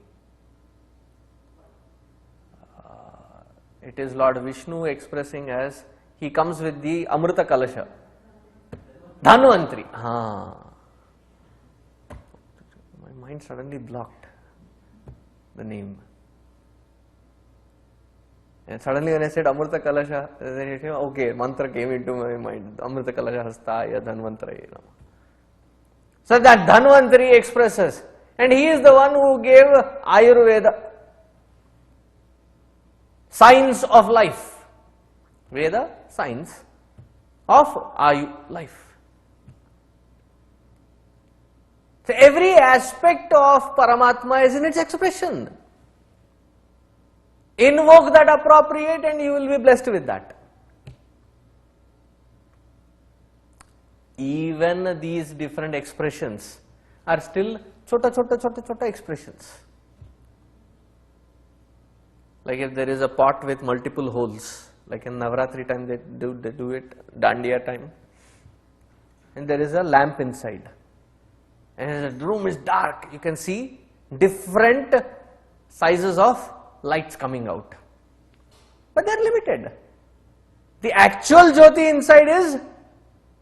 A: It is Lord Vishnu expressing as, he comes with the Amrita Kalasha. Dhanvantri. My mind suddenly blocked the name. And suddenly when I said Amrita Kalasha, then it came, okay, mantra came into my mind. Amrita Kalasha Hastaya Dhanvantri. So that Dhanvantri expresses, and he is the one who gave Ayurveda, science of life. Veda, science of Ayu, life. So every aspect of Paramatma is in its expression. Invoke that appropriate and you will be blessed with that. Even these different expressions are still chota expressions. Like if there is a pot with multiple holes, like in Navratri time they do it, Dandiya time, and there is a lamp inside, and the room is dark, you can see different sizes of lights coming out, but they are limited. The actual Jyoti inside is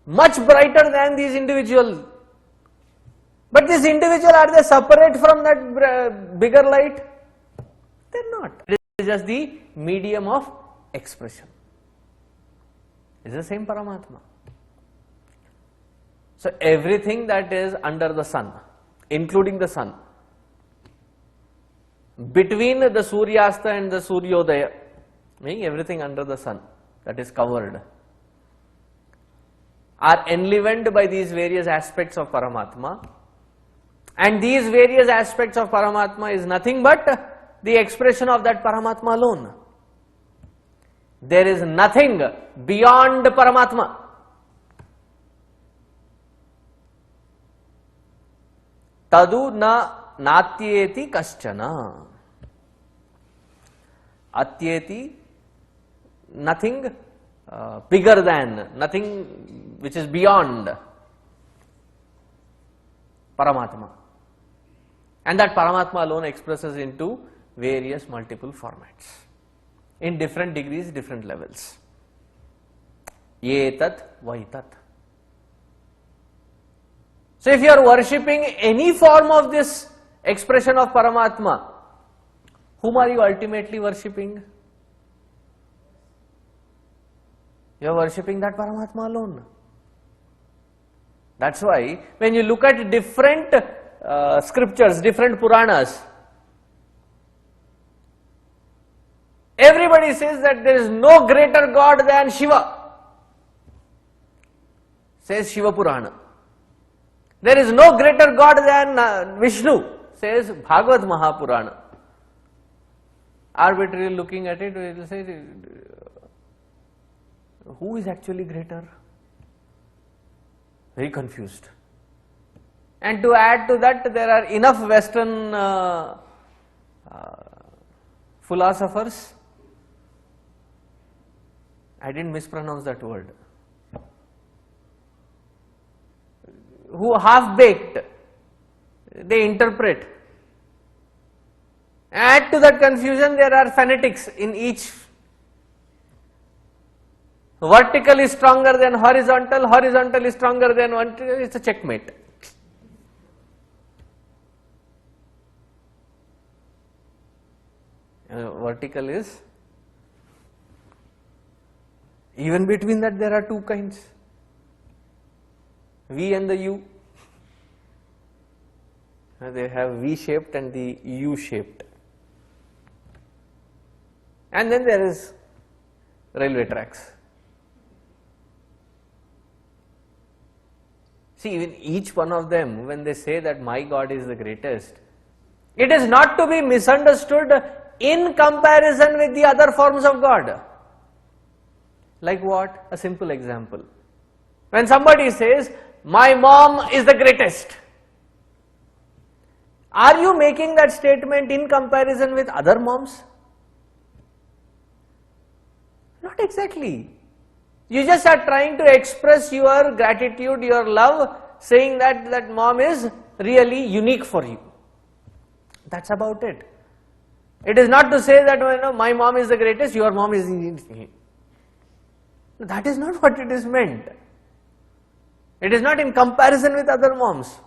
A: much brighter than these individual. But these individual, are they separate from that bigger light? They are not. It is just the medium of expression. It is the same Paramatma. So everything that is under the sun, including the sun, between the Suryasta and the Suryodaya, meaning everything under the sun that is covered, are enlivened by these various aspects of Paramatma, and these various aspects of Paramatma is nothing but the expression of that Paramatma alone. There is nothing beyond Paramatma. Tadu na natyeti kaschana. Atyeti, nothing bigger than, nothing which is beyond Paramatma. And that Paramatma alone expresses into various multiple formats, in different degrees, different levels. Yetat vaitat. So if you are worshipping any form of this expression of Paramatma, whom are you ultimately worshipping? You are worshipping that Paramatma alone. That's why when you look at different scriptures, different Puranas, everybody says that there is no greater God than Shiva. Says Shiva Purana. There is no greater God than Vishnu. Says Bhagavad Mahapurana. Arbitrarily looking at it, we will say, who is actually greater? Very confused. And to add to that, there are enough Western philosophers, I didn't mispronounce that word, who half-baked, they interpret. Add to that confusion, there are fanatics in each. Vertical is stronger than horizontal, horizontal is stronger than vertical, it's a checkmate. Vertical is, even between that there are two kinds, V and the U. They have V-shaped and the U-shaped. And then there is railway tracks. See, even each one of them, when they say that my God is the greatest, it is not to be misunderstood in comparison with the other forms of God. Like what? A simple example. When somebody says, my mom is the greatest, are you making that statement in comparison with other moms? Not exactly. You just are trying to express your gratitude, your love, saying that mom is really unique for you. That's about it. It is not to say that my mom is the greatest, your mom is the... That is not what it is meant. It is not in comparison with other moms.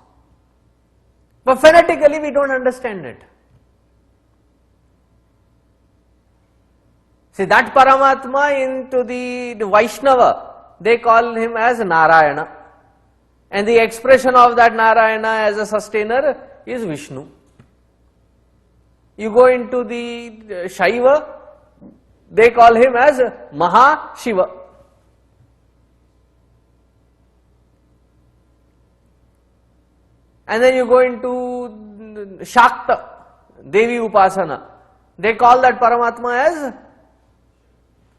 A: But phonetically we don't understand it. See, that Paramatma into the Vaishnava, they call him as Narayana. And the expression of that Narayana as a sustainer is Vishnu. You go into the Shaiva, they call him as Maha Shiva. And then you go into Shakta, Devi Upasana, they call that Paramatma as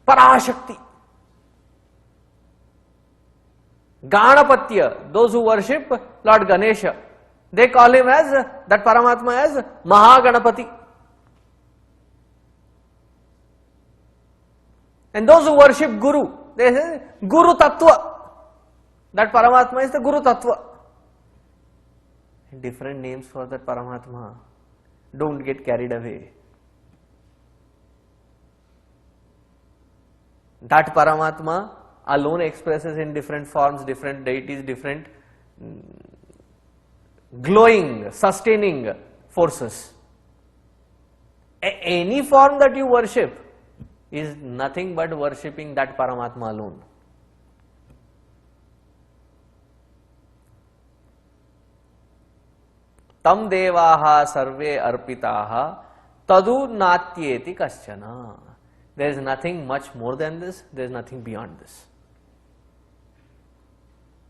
A: Parashakti. Ganapatya, those who worship Lord Ganesha, they call him as, that Paramatma as Mahaganapati. And those who worship Guru, they say Guru Tattva. That Paramatma is the Guru Tattva. Different names for that Paramatma. Don't get carried away. That Paramatma alone expresses in different forms, different deities, different glowing, sustaining forces. Any form that you worship is nothing but worshipping that Paramatma alone. Tam devaha sarve arpitaha tadu natyeti kaschana. There is nothing much more than this, there is nothing beyond this.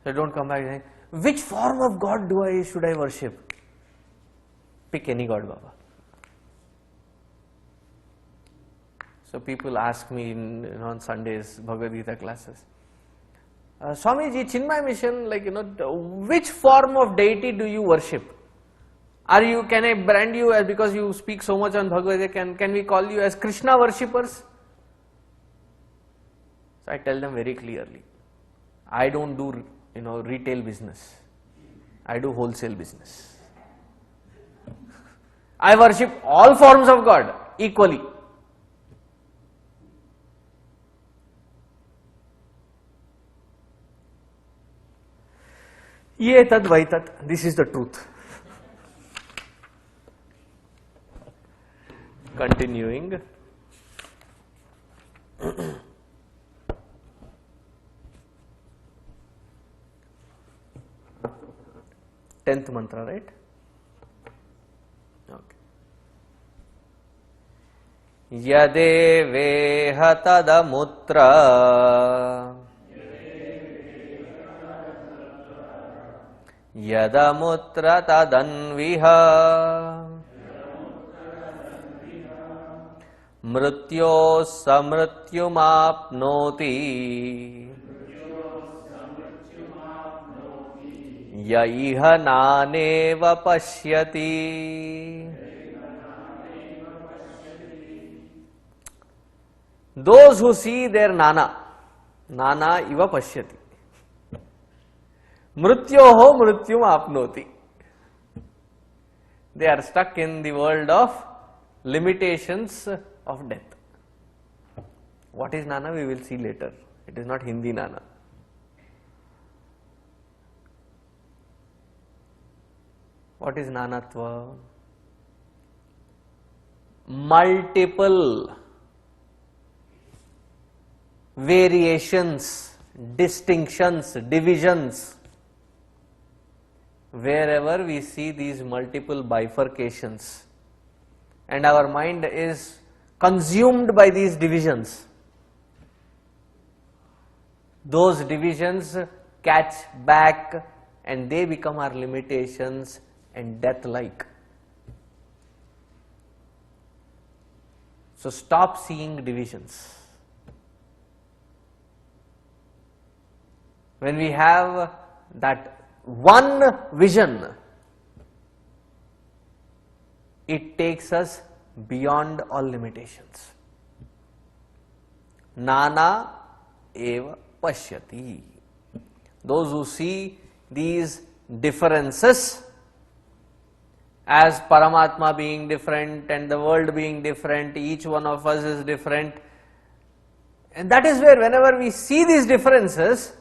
A: So don't come back and say, which form of God should I worship? Pick any God, Baba. So people ask me on Sundays, Bhagavad Gita classes, Swamiji, Chinmay Mission, which form of deity do you worship? Can I brand you as, because you speak so much on Bhagavad Gita, can we call you as Krishna worshippers? So I tell them very clearly, I don't do retail business. I do wholesale business. I worship all forms of God equally. Ye tad vaitat, this is the truth. Continuing. 10th mantra, right? Okay. Yadeveha tadamutra Yadamutra tadanviha Mrityo samrityumapnoti Yaiha naneva pashyati. Those who see their nana iva pashyati. Mrityoho mrityum apnoti. They are stuck in the world of limitations of death. What is nana? We will see later. It is not Hindi nana. What is nanatva? Multiple variations, distinctions, divisions. Wherever we see these multiple bifurcations and our mind is consumed by these divisions, those divisions catch back and they become our limitations and death-like. So stop seeing divisions. When we have that one vision, it takes us beyond all limitations. Nana eva pashyati. Those who see these differences as Paramatma being different and the world being different, each one of us is different. And that is where whenever we see these differences,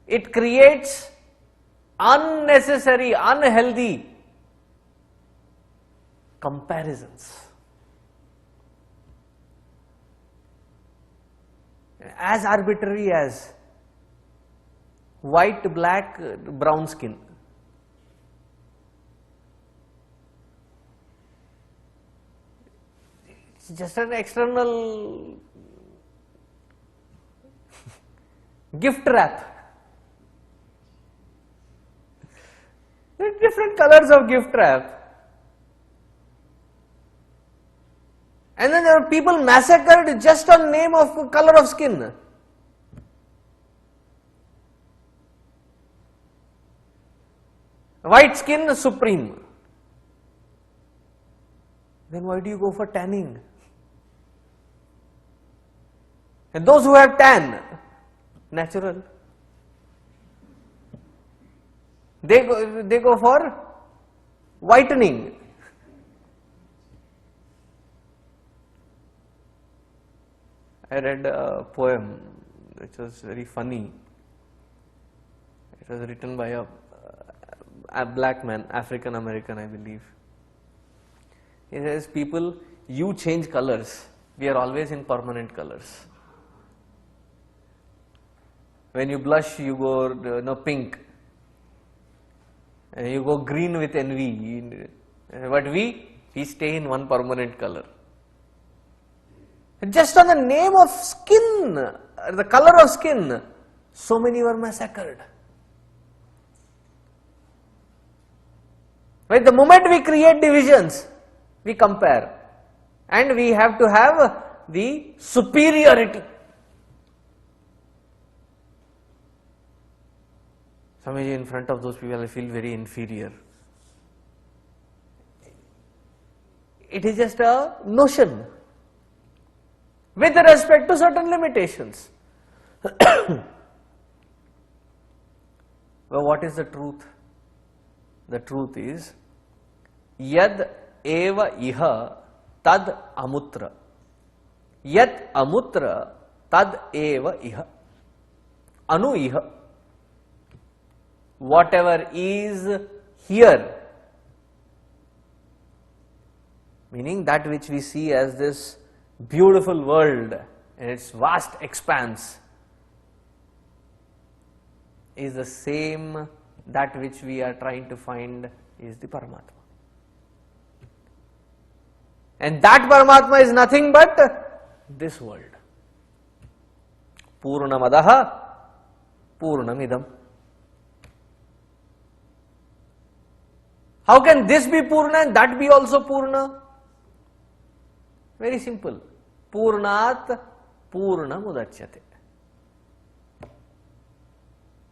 A: it creates unnecessary, unhealthy comparisons. As arbitrary as white, black, brown skin. It's just an external gift wrap. There are different colors of gift wrap. And then there are people massacred just on name of color of skin. White skin supreme. Then why do you go for tanning? And those who have tan, natural. They go for whitening. I read a poem which was very funny. It was written by a black man, African American, I believe. He says, people, you change colors. We are always in permanent colors. When you blush, you go pink. And you go green with envy. But we stay in one permanent color. Just on the name of skin, the color of skin, so many were massacred. Right? The moment we create divisions, we compare. And we have to have the superiority. Swamiji, in front of those people I feel very inferior. It is just a notion with respect to certain limitations. Well, what is the truth? The truth is, yad eva iha tad amutra. Yat amutra tad eva iha. Anu iha. Whatever is here, meaning that which we see as this beautiful world and its vast expanse, is the same that which we are trying to find is the Paramatma. And that Paramatma is nothing but this world. Purnamadaha Purnamidam. How can this be Purna and that be also Purna? Very simple. Purnat Purna Mudachyate.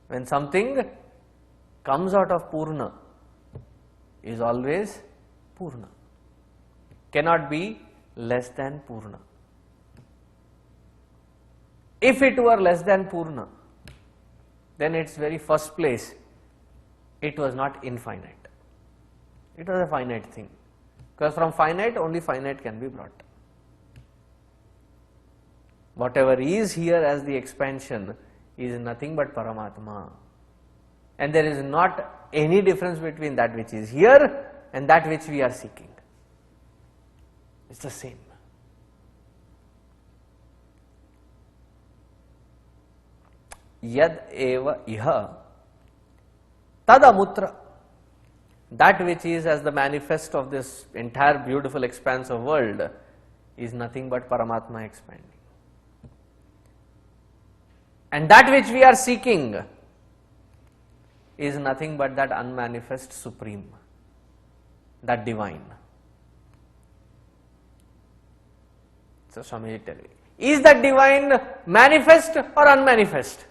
A: When something comes out of Purna, is always Purna. Cannot be less than Purna. If it were less than Purna, then its very first place, it was not infinite. It was a finite thing. Because from finite, only finite can be brought. Whatever is here as the expansion is nothing but Paramatma. And there is not any difference between that which is here and that which we are seeking. It's the same. Yad eva iha tadamutra. That which is as the manifest of this entire beautiful expanse of world is nothing but Paramatma expanding. And that which we are seeking is nothing but that unmanifest supreme, that divine. So Swami tell me, is that divine manifest or unmanifest?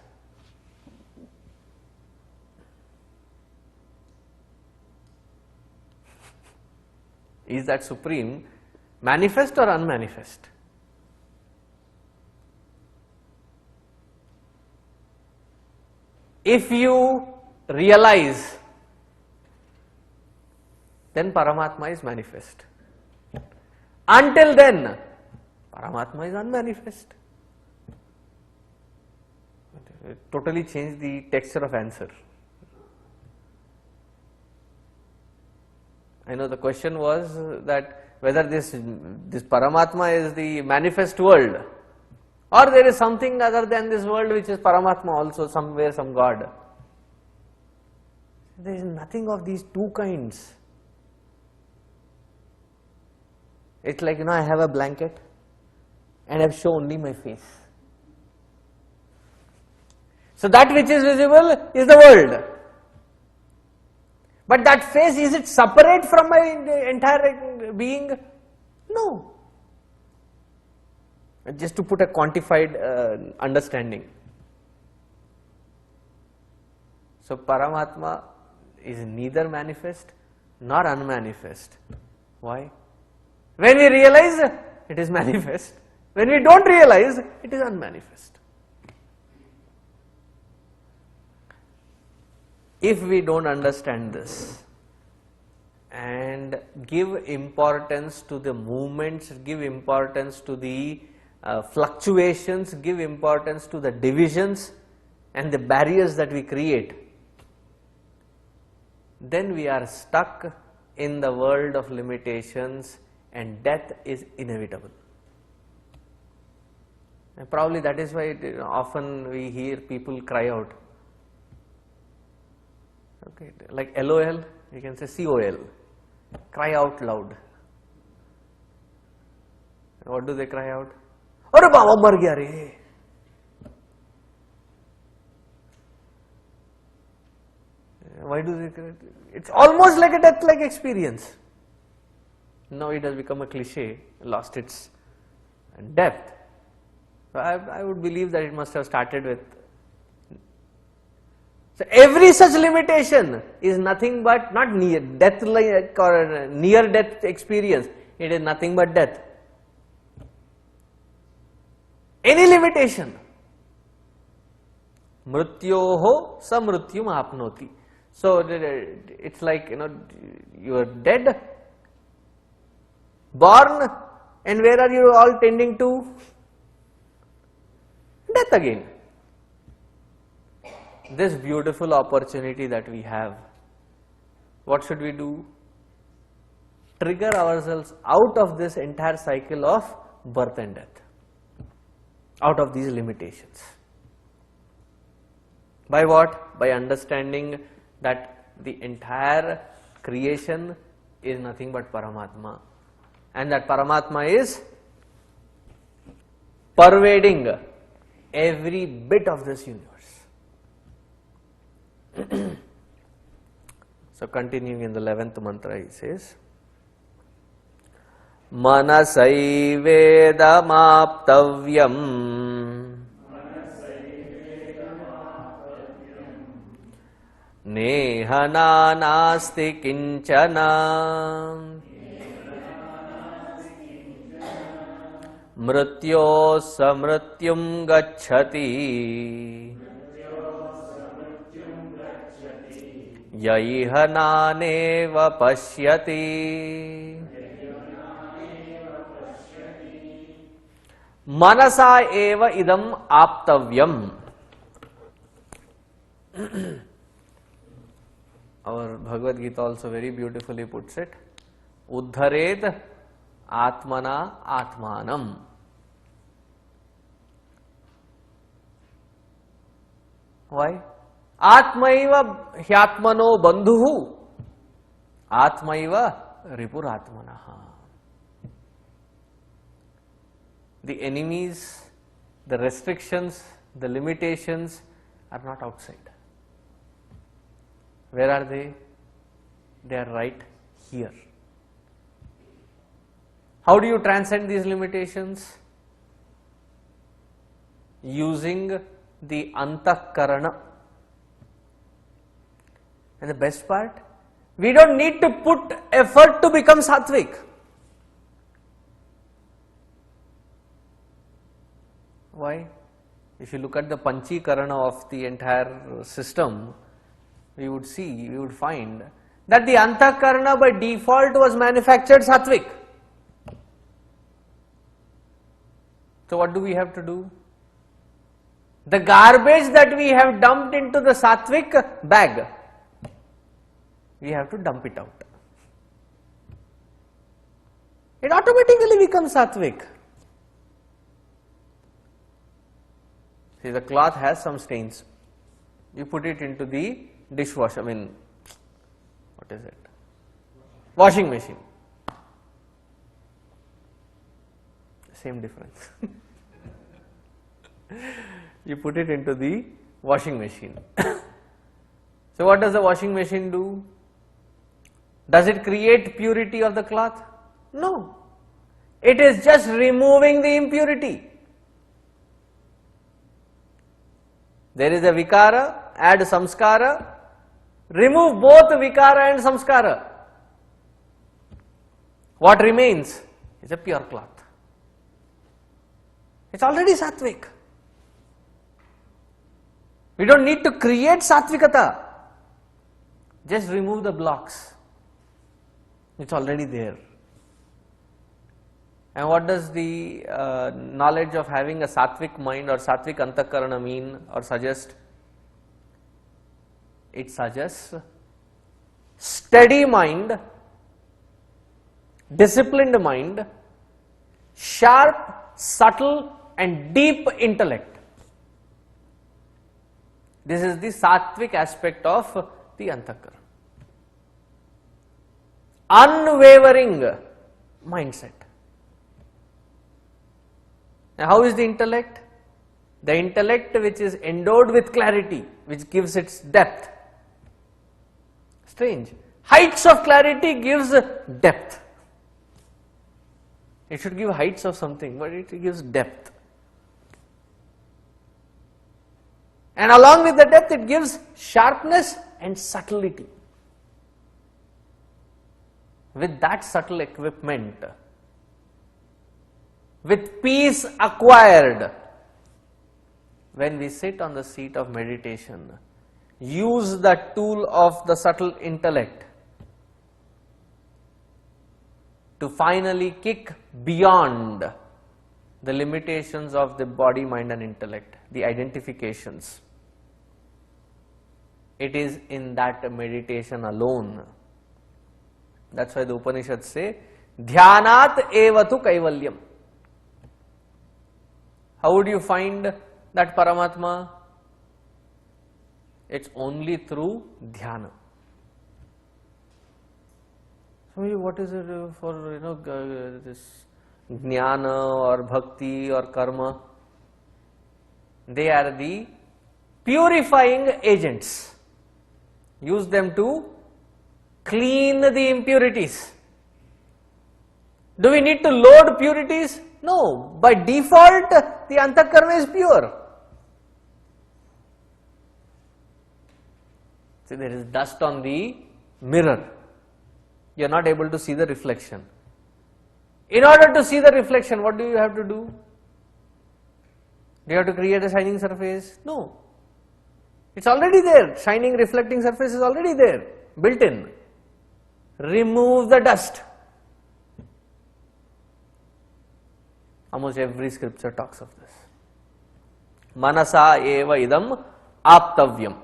A: Is that supreme manifest or unmanifest? If you realize, then Paramatma is manifest. Until then, Paramatma is unmanifest. It totally changed the texture of answer. I know the question was that whether this Paramatma is the manifest world, or there is something other than this world which is Paramatma also, somewhere, some God. There is nothing of these two kinds. It's like, I have a blanket and I show only my face. So that which is visible is the world. But that face, is it separate from my entire being? No. Just to put a quantified understanding. So Paramatma is neither manifest nor unmanifest. Why? When we realize, it is manifest. When we don't realize, it is unmanifest. If we don't understand this and give importance to the movements, give importance to the fluctuations, give importance to the divisions and the barriers that we create, then we are stuck in the world of limitations and death is inevitable. And probably that is why often we hear people cry out. Okay, like LOL, you can say COL, cry out loud. What do they cry out? Arre Baba mar gaya re. Why do they cry? It's almost like a death-like experience. Now it has become a cliche, lost its and depth. So I would believe that it must have started with. So every such limitation is nothing but not near death like or near death experience. It is nothing but death. Any limitation. Mrityoho samrityum apnoti. So it's like, you are dead, born, and where are you all tending to? Death again. This beautiful opportunity that we have, what should we do? Trigger ourselves out of this entire cycle of birth and death, out of these limitations. By what? By understanding that the entire creation is nothing but Paramatma, and that Paramatma is pervading every bit of this universe. So continuing in the 11th mantra, he says, Manasaivedamaptavyam Nehana nasti kinchana Mrityo samrityum gacchati Yaiha naneva pashyati Manasa eva idam aptavyam. Our Bhagavad Gita also very beautifully puts it. Uddharet atmana atmanam. Why? Atmaiva hyatmano bandhuhu. Atmaiva ripuratmanaha. The enemies, the restrictions, the limitations are not outside. Where are they? They are right here. How do you transcend these limitations? Using the antakarana. And the best part, we don't need to put effort to become sattvic. Why? If you look at the panchikarana of the entire system, we would find that the antakarana by default was manufactured sattvic. So what do we have to do? The garbage that we have dumped into the sattvic bag, we have to dump it out. It automatically becomes sattvic. See, the cloth has some stains. You put it into the dishwasher, what is it? Washing machine. Same difference. You put it into the washing machine. So what does the washing machine do? Does it create purity of the cloth? No. It is just removing the impurity. There is a vikara, add samskara, remove both vikara and samskara. What remains is a pure cloth. It's already sattvic. We don't need to create sattvikata. Just remove the blocks. It's already there. And what does the knowledge of having a sattvic mind or sattvic antakarana mean or suggest? It suggests steady mind, disciplined mind, sharp, subtle and deep intellect. This is the sattvic aspect of the antakarana. Unwavering mindset. Now, how is the intellect? The intellect which is endowed with clarity, which gives its depth. Strange. Heights of clarity gives depth. It should give heights of something, but it gives depth. And along with the depth, it gives sharpness and subtlety. With that subtle equipment, with peace acquired, when we sit on the seat of meditation, use the tool of the subtle intellect to finally kick beyond the limitations of the body, mind and intellect, the identifications. It is in that meditation alone. That's why the Upanishads say, Dhyanat evatu kaivalyam. How would you find that Paramatma? It's only through dhyana. So what is it for this jnana or bhakti or karma? They are the purifying agents. Use them to clean the impurities. Do we need to load purities? No. By default, the antakarna is pure. See, there is dust on the mirror. You are not able to see the reflection. In order to see the reflection, what do you have to do? Do you have to create a shining surface? No. It's already there. Shining, reflecting surface is already there, built in. Remove the dust. Almost every scripture talks of this. Manasa eva idam aptavyam.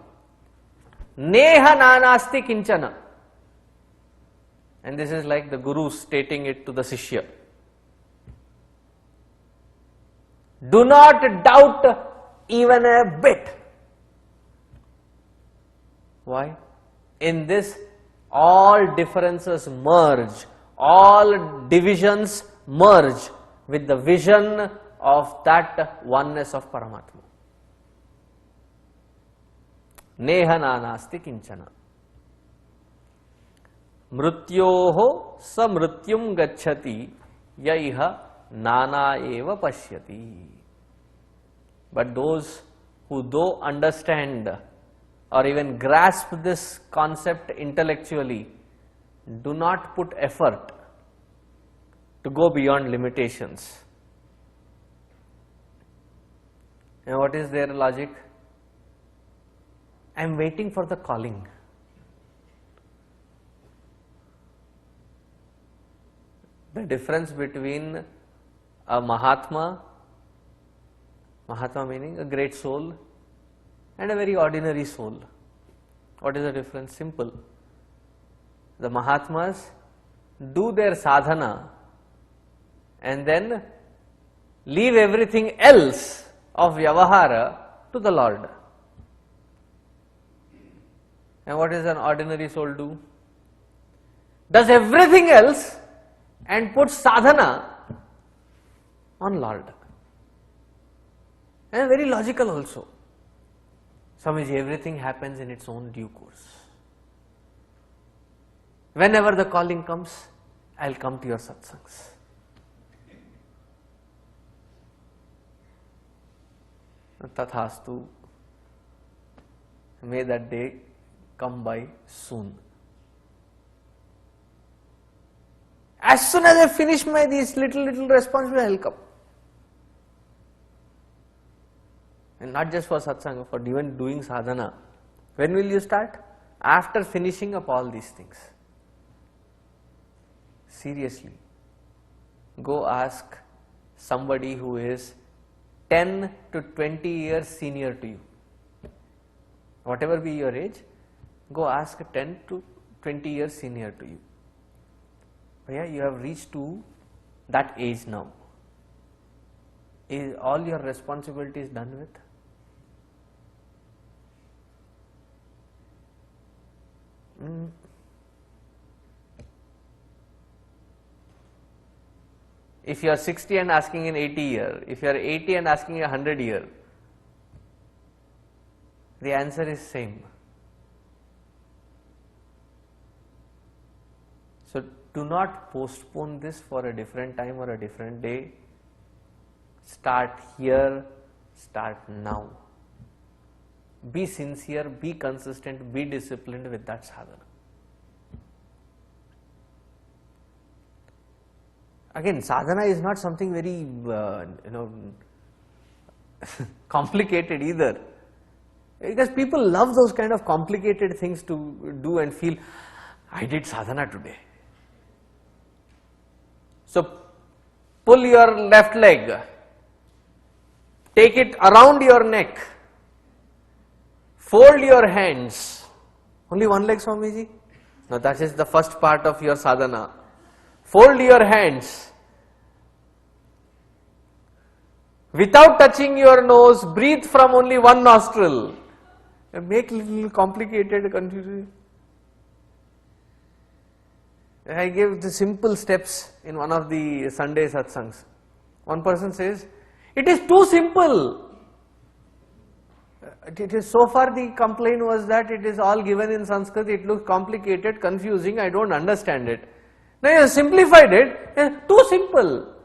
A: Neha nanasti kinchana. And this is like the Guru stating it to the Shishya. Do not doubt even a bit. Why? In this, all differences merge, all divisions merge with the vision of that oneness of Paramatma. Neha nanasti kinchana. Mrityoho sa mrityum gacchati yaiha nana eva pashyati. But those who though understand or even grasp this concept intellectually do not put effort to go beyond limitations. And what is their logic? I am waiting for the calling. The difference between a Mahatma meaning a great soul, and a very ordinary soul. What is the difference? Simple. The Mahatmas do their sadhana and then leave everything else of Vyavahara to the Lord. And what does an ordinary soul do? Does everything else and puts sadhana on Lord. And very logical also. Swamiji, everything happens in its own due course. Whenever the calling comes, I will come to your satsangs. Tathastu. May that day come by soon. As soon as I finish my these little responsibilities, I will come. And not just for satsanga, for even doing sadhana. When will you start? After finishing up all these things. Seriously. Go ask somebody who is 10 to 20 years senior to you. Whatever be your age, go ask a 10 to 20 years senior to you. Yeah, you have reached to that age now. Is all your responsibilities done with? If you are 60 and asking in 80 year, if you are 80 and asking in 100 year, the answer is same. So do not postpone this for a different time or a different day. Start here, start now. Be sincere, be consistent, be disciplined with that sadhana. Again, sadhana is not something very, complicated either. Because people love those kind of complicated things to do and feel, I did sadhana today. So, pull your left leg, take it around your neck, fold your hands. Only one leg, Swamiji? No, that is the first part of your sadhana. Fold your hands. Without touching your nose, breathe from only one nostril. Make little complicated, confusing. I gave the simple steps in one of the Sunday satsangs. One person says, it is too simple. It is so far the complaint was that it is all given in Sanskrit, it looks complicated, confusing, I don't understand it. Now you have simplified it, it's too simple.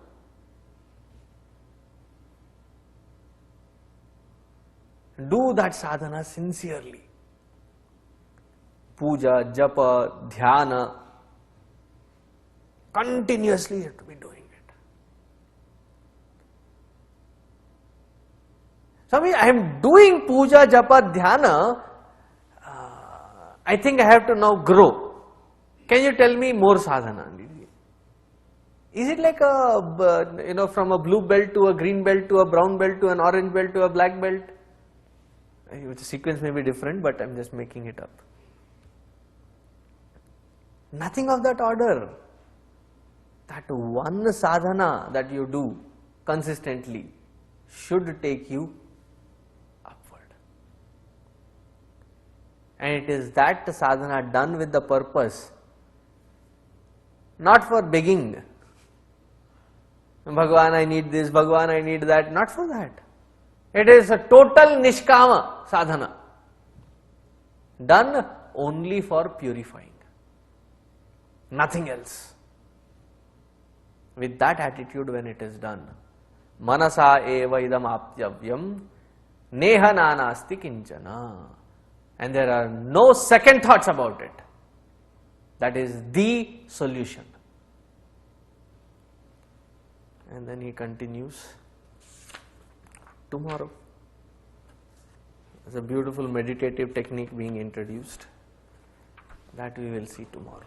A: Do that sadhana sincerely. Puja, japa, dhyana. Continuously you have to be doing it. Swami, I am doing puja, japa, dhyana. I think I have to now grow. Can you tell me more sadhana? Is it like a, from a blue belt to a green belt to a brown belt to an orange belt to a black belt? The sequence may be different, but I am just making it up. Nothing of that order. That one sadhana that you do consistently should take you upward. And it is that sadhana done with the purpose, not for begging. Bhagwan, I need this, Bhagwan, I need that, not for that. It is a total nishkama sadhana, done only for purifying, nothing else. With that attitude when it is done, manasa eva idam apyavyam neha nanasti kinchana, and there are no second thoughts about it. That is the solution. And then he continues tomorrow. There's a beautiful meditative technique being introduced. That we will see tomorrow.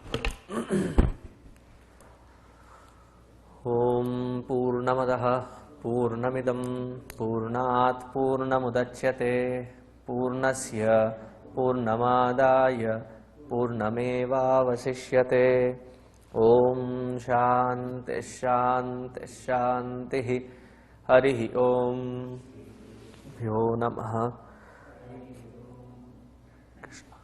A: Om Purnamadaha Purnamidam Purnat Purnamudachyate Purnasya Purnamadaya Purnameva Vasishyate. Om Shanti Shanti Shanti Harihi Om Yo Namaha Krishna.